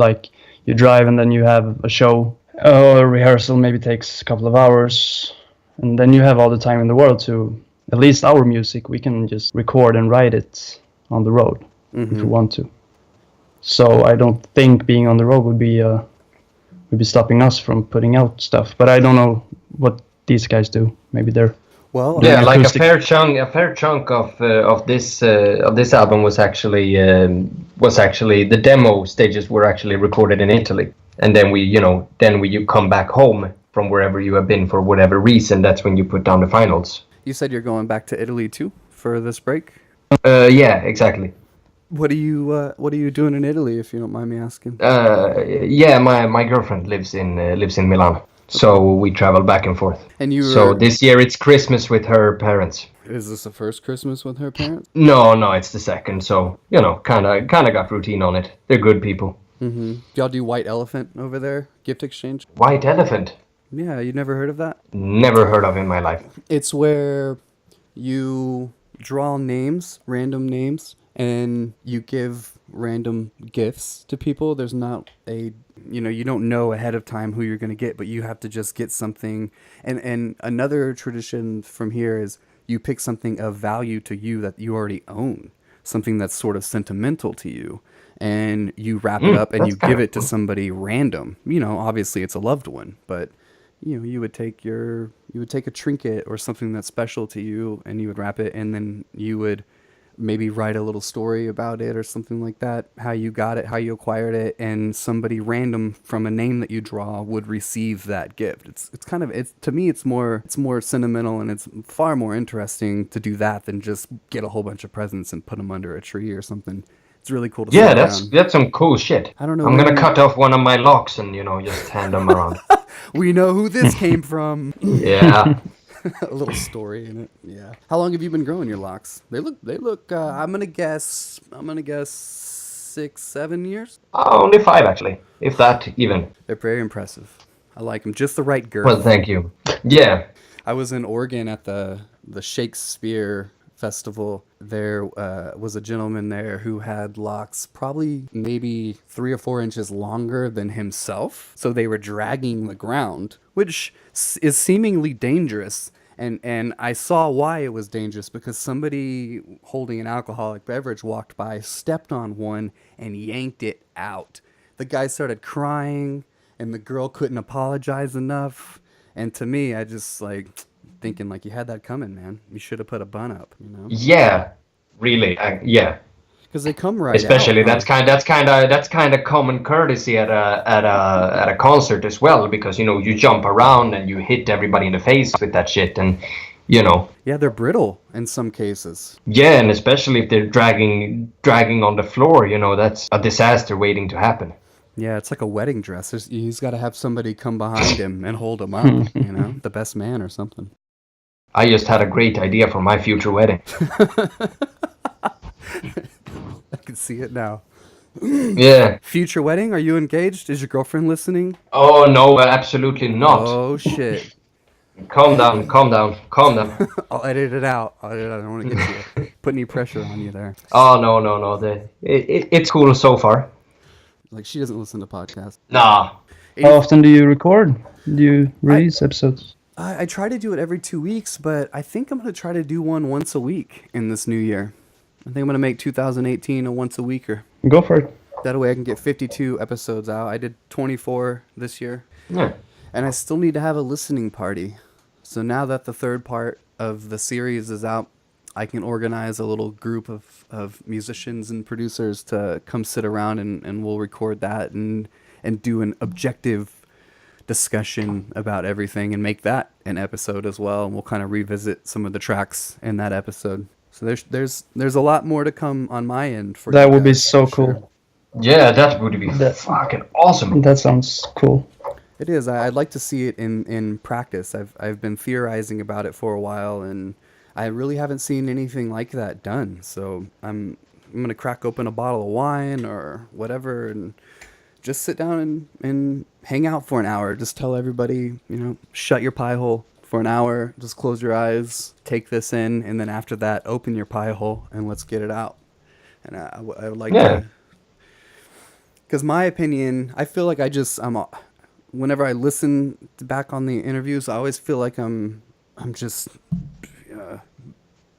drive and then you have a show. A rehearsal maybe takes a couple of hours, and then you have all the time in the world to, at least our music, we can just record and write it on the road if we want to. So I don't think being on the road would be stopping us from putting out stuff. But I don't know what these guys do. Maybe they're like acoustic. a fair chunk of this album was actually the demo stages were actually recorded in Italy, and then you come back home from wherever you have been for whatever reason. That's when you put down the finals. You said you're going back to Italy too for this break? Yeah, exactly. What are you doing in Italy, if you don't mind me asking? Yeah, my girlfriend lives in Milan. So we travel back and forth. And so this year it's Christmas with her parents. Is this the first Christmas with her parents? No, it's the second. So kind of got routine on it. They're good people. Mm-hmm. Y'all do White Elephant over there? Gift exchange? White Elephant? Yeah, you never heard of that? Never heard of in my life. It's where you draw names, random names, and you give random gifts to people. There's not you don't know ahead of time who you're going to get, but you have to just get something. And another tradition from here is you pick something of value to you that you already own, something that's sort of sentimental to you, and you wrap it up and you give it to somebody random. Obviously it's a loved one, but you would take a trinket or something that's special to you, and you would wrap it, and then you would maybe write a little story about it or something like that, how you got it, how you acquired it, and somebody random from a name that you draw would receive that gift. To me it's more sentimental, and it's far more interesting to do that than just get a whole bunch of presents and put them under a tree or something. It's really cool to Yeah, that's some cool shit. I don't know. I'm gonna cut off one of my locks and just hand them around. We know who this came from. Yeah. A little story in it. Yeah. How long have you been growing your locks? They look I'm gonna guess 6-7 years. Only 5 actually, if that even. They're very impressive. I like them, just the right girth. Well, thank you. Yeah. I was in Oregon at the Shakespeare festival, there was a gentleman there who had locks probably maybe 3 or 4 inches longer than himself. So they were dragging the ground, which is seemingly dangerous. And I saw why it was dangerous, because somebody holding an alcoholic beverage walked by, stepped on one, and yanked it out. The guy started crying, and the girl couldn't apologize enough. And to me, I just thinking you had that coming, man. You should have put a bun up, Yeah, really. Yeah. Because they come right Especially out. that's kind of common courtesy at a concert as well, because you jump around and you hit everybody in the face with that shit, and Yeah, they're brittle in some cases. yeah, and especially if they're dragging on the floor, that's a disaster waiting to happen. Yeah, it's like a wedding dress. He's got to have somebody come behind him and hold him up, the best man or something. I just had a great idea for my future wedding. I can see it now. Yeah. Future wedding? Are you engaged? Is your girlfriend listening? Oh no, absolutely not. Oh shit. Calm down. I'll edit it out. I don't want to get you put any pressure on you there. Oh no. It's cool so far. She doesn't listen to podcasts. Nah. How often do you record? Do you release episodes? I try to do it every 2 weeks, but I think I'm going to try to do one once a week in this new year. I think I'm going to make 2018 a once a weeker. Go for it. That way I can get 52 episodes out. I did 24 this year. Yeah. And I still need to have a listening party. So now that the third part of the series is out, I can organize a little group of musicians and producers to come sit around and we'll record that and do an objective discussion about everything and make that an episode as well. And we'll kind of revisit some of the tracks in that episode. So there's a lot more to come on my end for That you would be guys, so for cool. sure. Yeah, that would be fucking awesome. That sounds cool. It is. I'd like to see it in practice. I've been theorizing about it for a while, and I really haven't seen anything like that done. So I'm gonna crack open a bottle of wine or whatever and just sit down and hang out for an hour. Just tell everybody, shut your pie hole for an hour. Just close your eyes, take this in, and then after that, open your pie hole and let's get it out. And I would like to, because my opinion, I feel like whenever I listen back on the interviews, I always feel like I'm just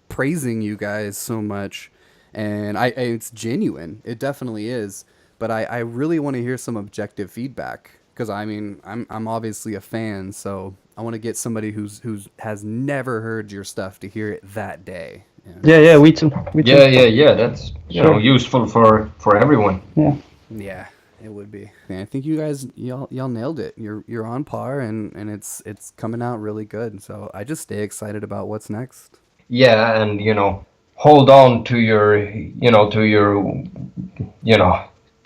praising you guys so much, and it's genuine. It definitely is. But I really want to hear some objective feedback, because I'm obviously a fan, so I want to get somebody who has never heard your stuff to hear it that day. Yeah, we too. Yeah. That's useful for everyone. Yeah. Yeah, it would be. And I think you guys y'all nailed it. You're on par, and it's coming out really good. So I just stay excited about what's next. Yeah, and hold on to your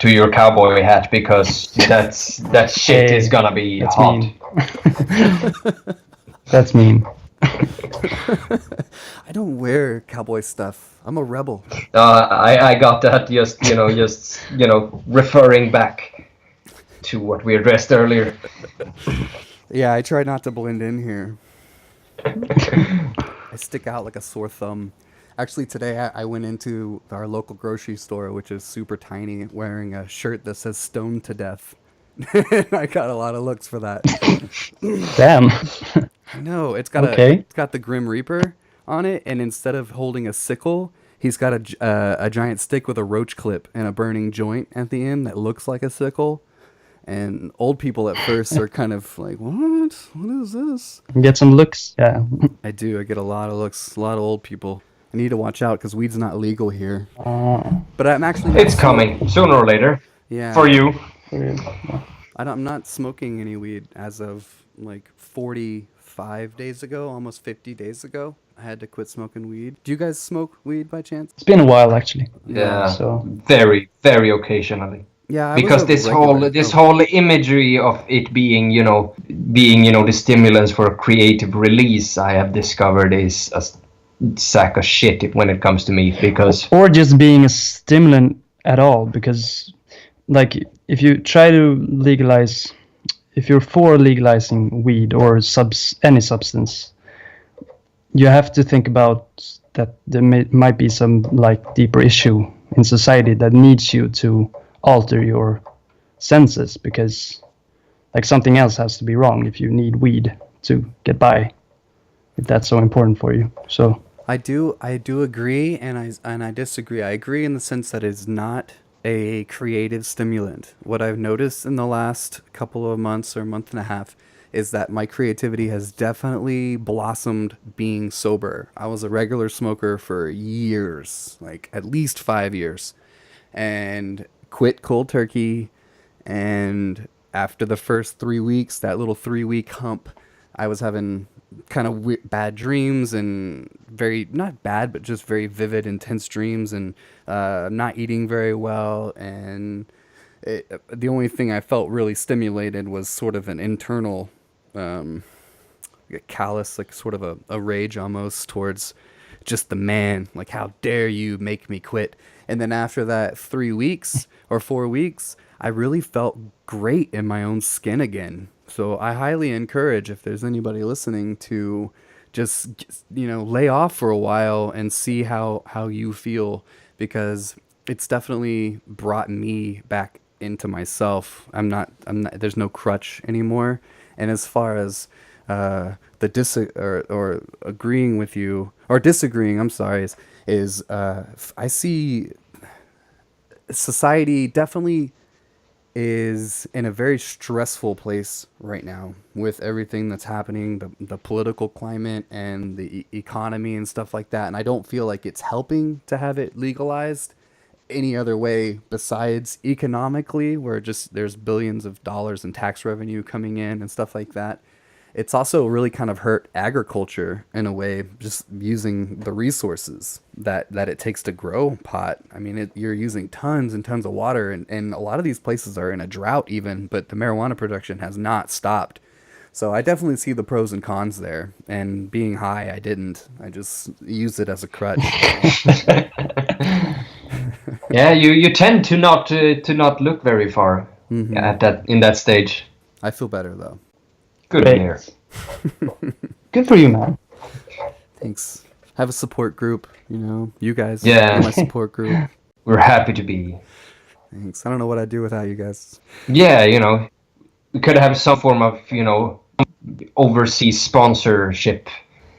to your cowboy hat, because that shit is gonna be that's hot. Mean. That's mean. I don't wear cowboy stuff. I'm a rebel. I got that just referring back to what we addressed earlier. Yeah, I try not to blend in here. I stick out like a sore thumb. Actually, today I went into our local grocery store, which is super tiny, wearing a shirt that says "Stoned to Death." I got a lot of looks for that. Damn. I know, it's got it's got the Grim Reaper on it, and instead of holding a sickle, he's got a giant stick with a roach clip and a burning joint at the end that looks like a sickle. And old people at first are kind of like, what? What is this? Get some looks. Yeah. I do. I get a lot of looks. A lot of old people. I need to watch out because weed's not legal here. But I'm actually. It's coming sooner or later. Yeah. For you. I'm not smoking any weed as of 45 days ago, almost 50 days ago. I had to quit smoking weed. Do you guys smoke weed by chance? It's been a while, actually. Yeah. So very, very occasionally. Yeah. Because this whole imagery of it being the stimulants for creative release, I have discovered is a sack of shit when it comes to me, because or just being a stimulant at all, because if you try to legalize, if you're for legalizing weed or any substance, you have to think about that there might be some like deeper issue in society that needs you to alter your senses, because like something else has to be wrong if you need weed to get by, if that's so important for you. So I do agree, and I disagree. I agree in the sense that it's not a creative stimulant. What I've noticed in the last couple of months or month and a half is that my creativity has definitely blossomed being sober. I was a regular smoker for years, like at least 5 years, and quit cold turkey. And after the first 3 weeks, that little 3 week hump, I was having kind of bad dreams, and very, not bad, but just very vivid, intense dreams, and not eating very well. And the only thing I felt really stimulated was sort of an internal callous, like sort of a rage almost towards just the man, like, how dare you make me quit. And then after that 3 weeks or 4 weeks, I really felt great in my own skin again. So I highly encourage, if there's anybody listening, to just, lay off for a while and see how you feel, because it's definitely brought me back into myself. I'm not, there's no crutch anymore. And as far as or agreeing with you, or disagreeing, I'm sorry, is I see society definitely is in a very stressful place right now with everything that's happening, the political climate and the economy and stuff like that. And I don't feel like it's helping to have it legalized any other way besides economically, where just there's billions of dollars in tax revenue coming in and stuff like that. It's also really kind of hurt agriculture in a way, just using the resources that it takes to grow pot. I mean, you're using tons and tons of water, and a lot of these places are in a drought even, but the marijuana production has not stopped. So I definitely see the pros and cons there. And being high, I didn't. I just used it as a crutch. Yeah, you tend to not look very far in that stage. I feel better though. Good to hear. Good for you, man. Thanks. Have a support group, you guys. Yeah. Are my support group. We're happy to be. Thanks. I don't know what I'd do without you guys. Yeah, we could have some form of, overseas sponsorship.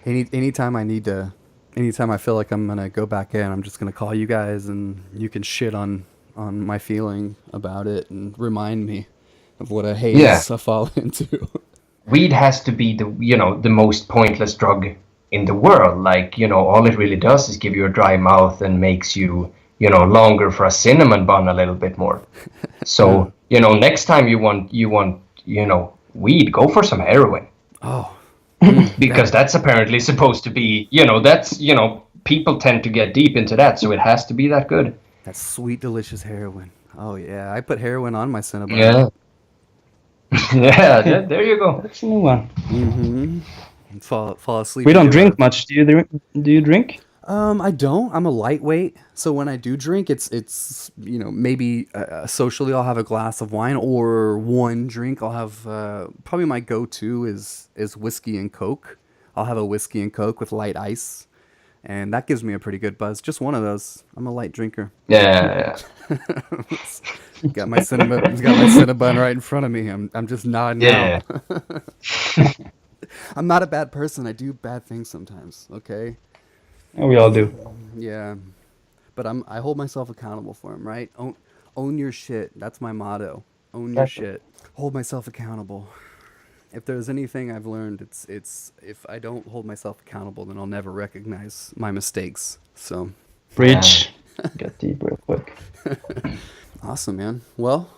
Anytime I feel like I'm gonna go back in, I'm just gonna call you guys, and you can shit on my feeling about it and remind me of what a haze I fall into. Weed has to be the most pointless drug in the world. Like, all it really does is give you a dry mouth and makes you, longer for a cinnamon bun a little bit more. So, next time you want, weed, go for some heroin. Oh. Because that's apparently supposed to be, people tend to get deep into that, so it has to be that good. That sweet, delicious heroin. Oh yeah, I put heroin on my cinnamon. Yeah. Yeah, there you go. That's a new one. Mm-hmm. Fall asleep. We don't drink much. Do you drink? I don't. I'm a lightweight, so when I do drink, it's maybe socially I'll have a glass of wine or one drink. I'll have probably my go-to is whiskey and Coke. I'll have a whiskey and Coke with light ice, and that gives me a pretty good buzz. Just one of those. I'm a light drinker. Yeah. Got my cinnamon right in front of me. I'm just nodding out. I'm not a bad person. I do bad things sometimes. Okay. We all do. Yeah, but I hold myself accountable for them, right? Own your shit. That's my motto. Own your shit. Hold myself accountable. If there's anything I've learned, it's if I don't hold myself accountable, then I'll never recognize my mistakes. So, Preach. Get deep real quick. Awesome, man. Well,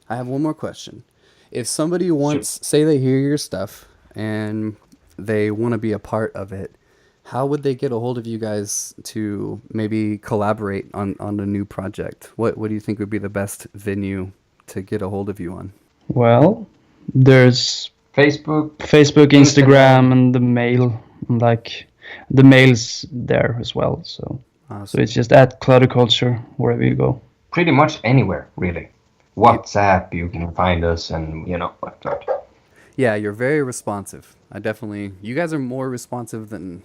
I have one more question. If somebody wants, say they hear your stuff and they want to be a part of it, how would they get a hold of you guys to maybe collaborate on the new project? What do you think would be the best venue to get a hold of you on? Well, there's Facebook, Instagram, and the mail. Like the mail's there as well. So, Awesome. So it's just at ClutterCulture wherever you go. Pretty much anywhere, really. WhatsApp, you can find us, and whatnot. Yeah, you're very responsive. You guys are more responsive than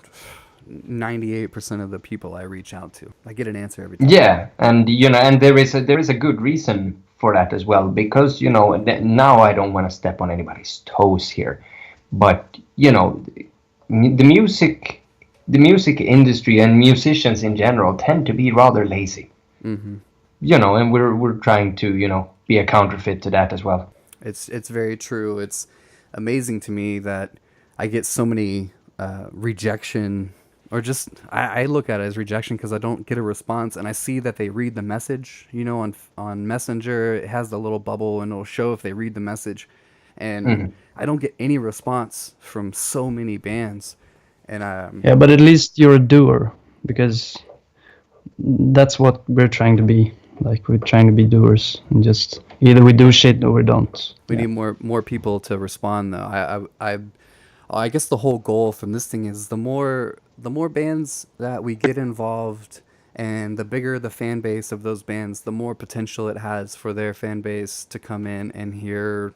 98% of the people I reach out to. I get an answer every time. Yeah, and and there is a good reason for that as well, because now I don't want to step on anybody's toes here, but the music industry and musicians in general tend to be rather lazy. Mm-hmm. And we're trying to be a counterfeit to that as well. It's very true. It's amazing to me that I get so many rejection, or just I look at it as rejection because I don't get a response, and I see that they read the message. On Messenger, it has the little bubble, and it'll show if they read the message, and I don't get any response from so many bands. And Yeah, but at least you're a doer, because that's what we're trying to be. Like, we're trying to be doers, and just either we do shit or we don't. We need more people to respond, though. I guess the whole goal from this thing is the more bands that we get involved, and the bigger the fan base of those bands, the more potential it has for their fan base to come in and hear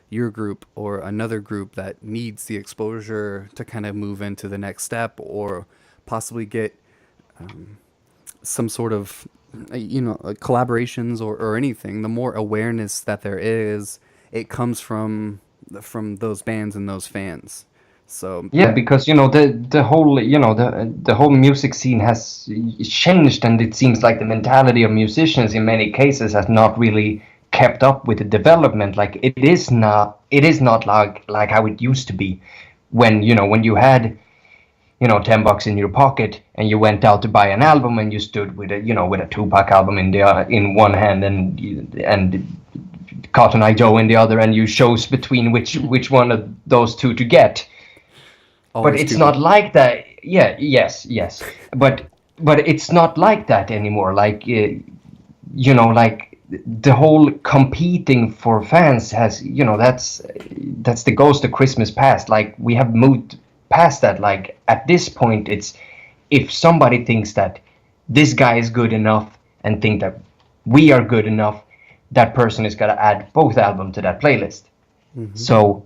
your group or another group that needs the exposure to kind of move into the next step, or possibly get some sort of collaborations or anything. The more awareness that there is, it comes from those bands and those fans. So yeah, because the whole the whole music scene has changed, and it seems like the mentality of musicians in many cases has not really kept up with the development. Like, it is not like how it used to be, when you had $10 in your pocket and you went out to buy an album, and you stood with a Tupac album in one hand and Cotton Eye Joe in the other, and you chose between which one of those two to get. always But it's people- not like that. Yeah, yes, but it's not like that anymore. Like, like the whole competing for fans has, that's the ghost of Christmas past. Like, we have moved past that. Like, at this point, it's, if somebody thinks that this guy is good enough and think that we are good enough, that person is gonna add both albums to that playlist. So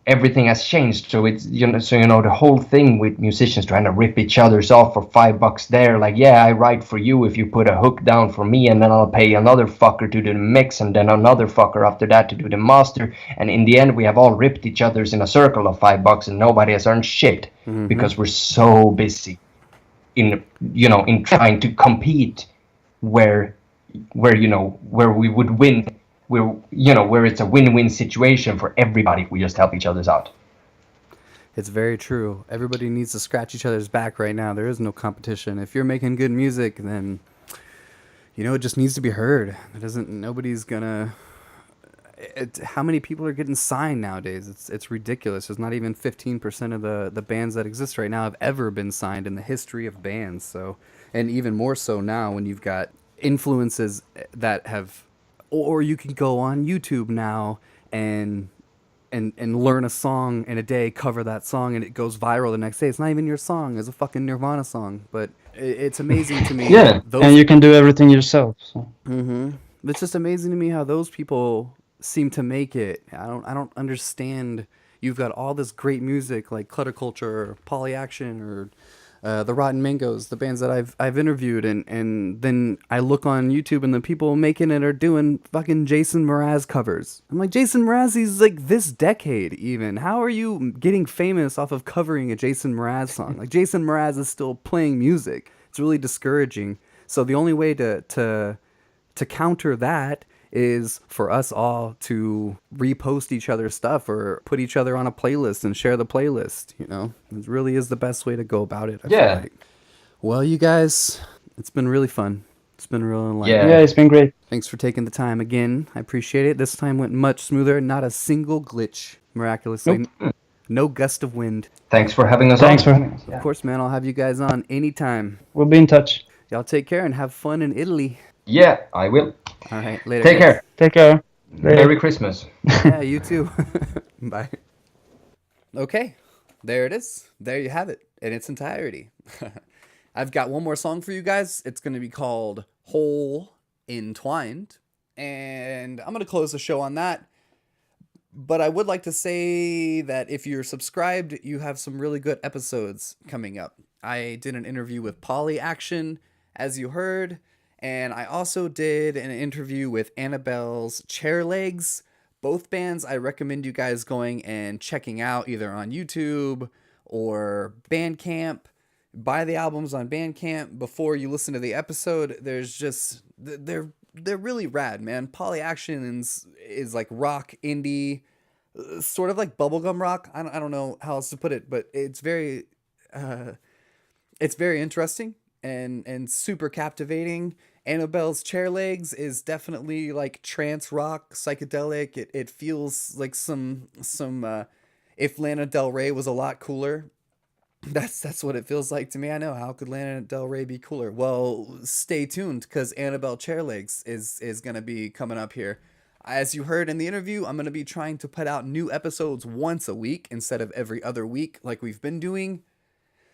everything has changed. So it's the whole thing with musicians trying to rip each other's off for $5 there. Like, yeah, I write for you if you put a hook down for me, and then I'll pay another fucker to do the mix, and then another fucker after that to do the master. And in the end, we have all ripped each other's in a circle of $5, and nobody has earned shit because we're so busy in trying to compete where we would win. Where it's a win-win situation for everybody if we just help each other's out. It's very true. Everybody needs to scratch each other's back right now. There is no competition. If you're making good music, then it just needs to be heard. Nobody's gonna. How many people are getting signed nowadays? It's ridiculous. There's not even 15% of the bands that exist right now have ever been signed in the history of bands. So, and even more so now when you've got influences that have. Or you can go on YouTube now and learn a song in a day, cover that song, and it goes viral the next day. It's not even your song; it's a fucking Nirvana song. But it's amazing to me. Yeah, and you can do everything yourself. So. It's just amazing to me how those people seem to make it. I don't understand. You've got all this great music like ClutterCulture or Polyaction or the Rotten Mangoes, the bands that I've interviewed, and then I look on YouTube and the people making it are doing fucking Jason Mraz covers. I'm like, Jason Mraz, he's like this decade even. How are you getting famous off of covering a Jason Mraz song? Like, Jason Mraz is still playing music. It's really discouraging. So the only way to counter that is for us all to repost each other's stuff or put each other on a playlist and share the playlist. It really is the best way to go about it. I feel like. Well, you guys, it's been really fun. It's been real enlightening. Yeah, it's been great. Thanks for taking the time again. I appreciate it. This time went much smoother. Not a single glitch, miraculously. Nope. No gust of wind. Thanks for having us Thanks on. for having us. Of course, man. I'll have you guys on anytime. We'll be in touch. Y'all take care and have fun in Italy. Yeah, I will. All right, later. Take guys. care. Take care. Merry Christmas. Yeah, you too. Bye. Okay, there it is. There you have it in its entirety. I've got one more song for you guys. It's going to be called Whole Entwined. And I'm going to close the show on that. But I would like to say that if you're subscribed, you have some really good episodes coming up. I did an interview with Poly Action, as you heard, and I also did an interview with Annabelle's Chair Legs. Both bands I recommend you guys going and checking out either on YouTube or Bandcamp. Buy the albums on Bandcamp before you listen to the episode. There's just, they're really rad, man. Poly Action is like rock, indie, sort of like bubblegum rock. I don't know how else to put it, but it's very interesting and super captivating. Annabelle's Chair Legs is definitely like trance rock, psychedelic. It feels like some if Lana Del Rey was a lot cooler. That's what it feels like to me. I know, how could Lana Del Rey be cooler? Well, stay tuned, because Annabelle Chair Legs is gonna be coming up here. As you heard in the interview, I'm gonna be trying to put out new episodes once a week instead of every other week like we've been doing.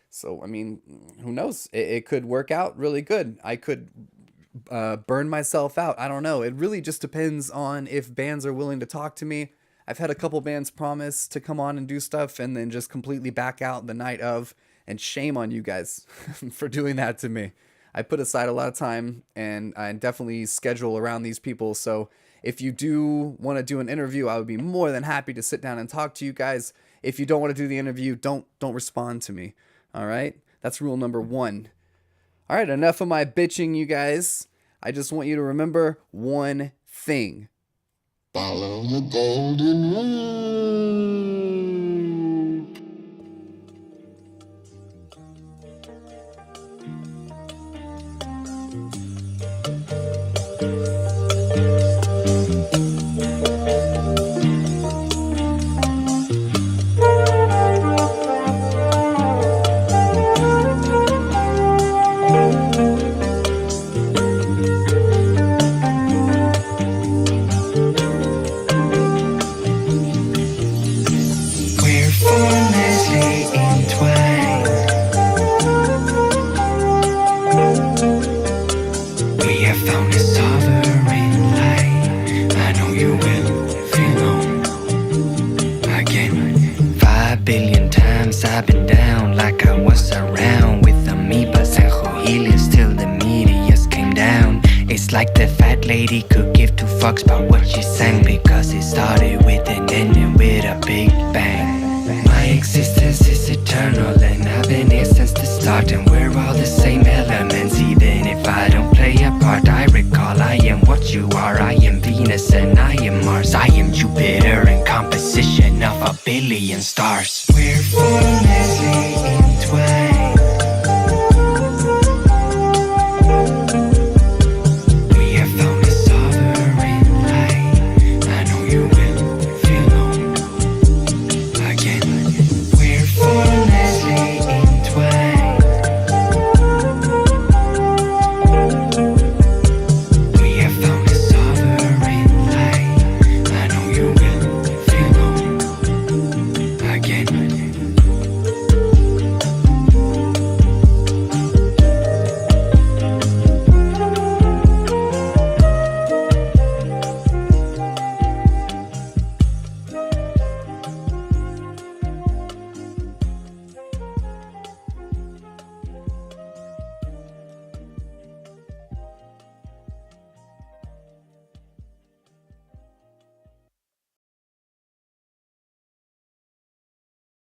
So I mean, who knows? It could work out really good. I could burn myself out. I don't know. It really just depends on if bands are willing to talk to me. I've had a couple bands promise to come on and do stuff and then just completely back out the night of, and shame on you guys for doing that to me. I put aside a lot of time and I definitely schedule around these people. So if you do want to do an interview, I would be more than happy to sit down and talk to you guys. If you don't want to do the interview, don't respond to me. All right? That's rule number 1. All right, enough of my bitching, you guys. I just want you to remember one thing. Follow the golden rule. We're formlessly entwined. We have found a sovereign light. I know you will feel home again. 5 billion times I've been down, like I was around with amoebas and Coelius till the meteors came down. It's like the fat lady could give 2 fucks about what she sang, because it started with an ending with a big bang. My existence is eternal and I've been here since the start, and we're all the same elements. Even if I don't play a part, I recall I am what you are.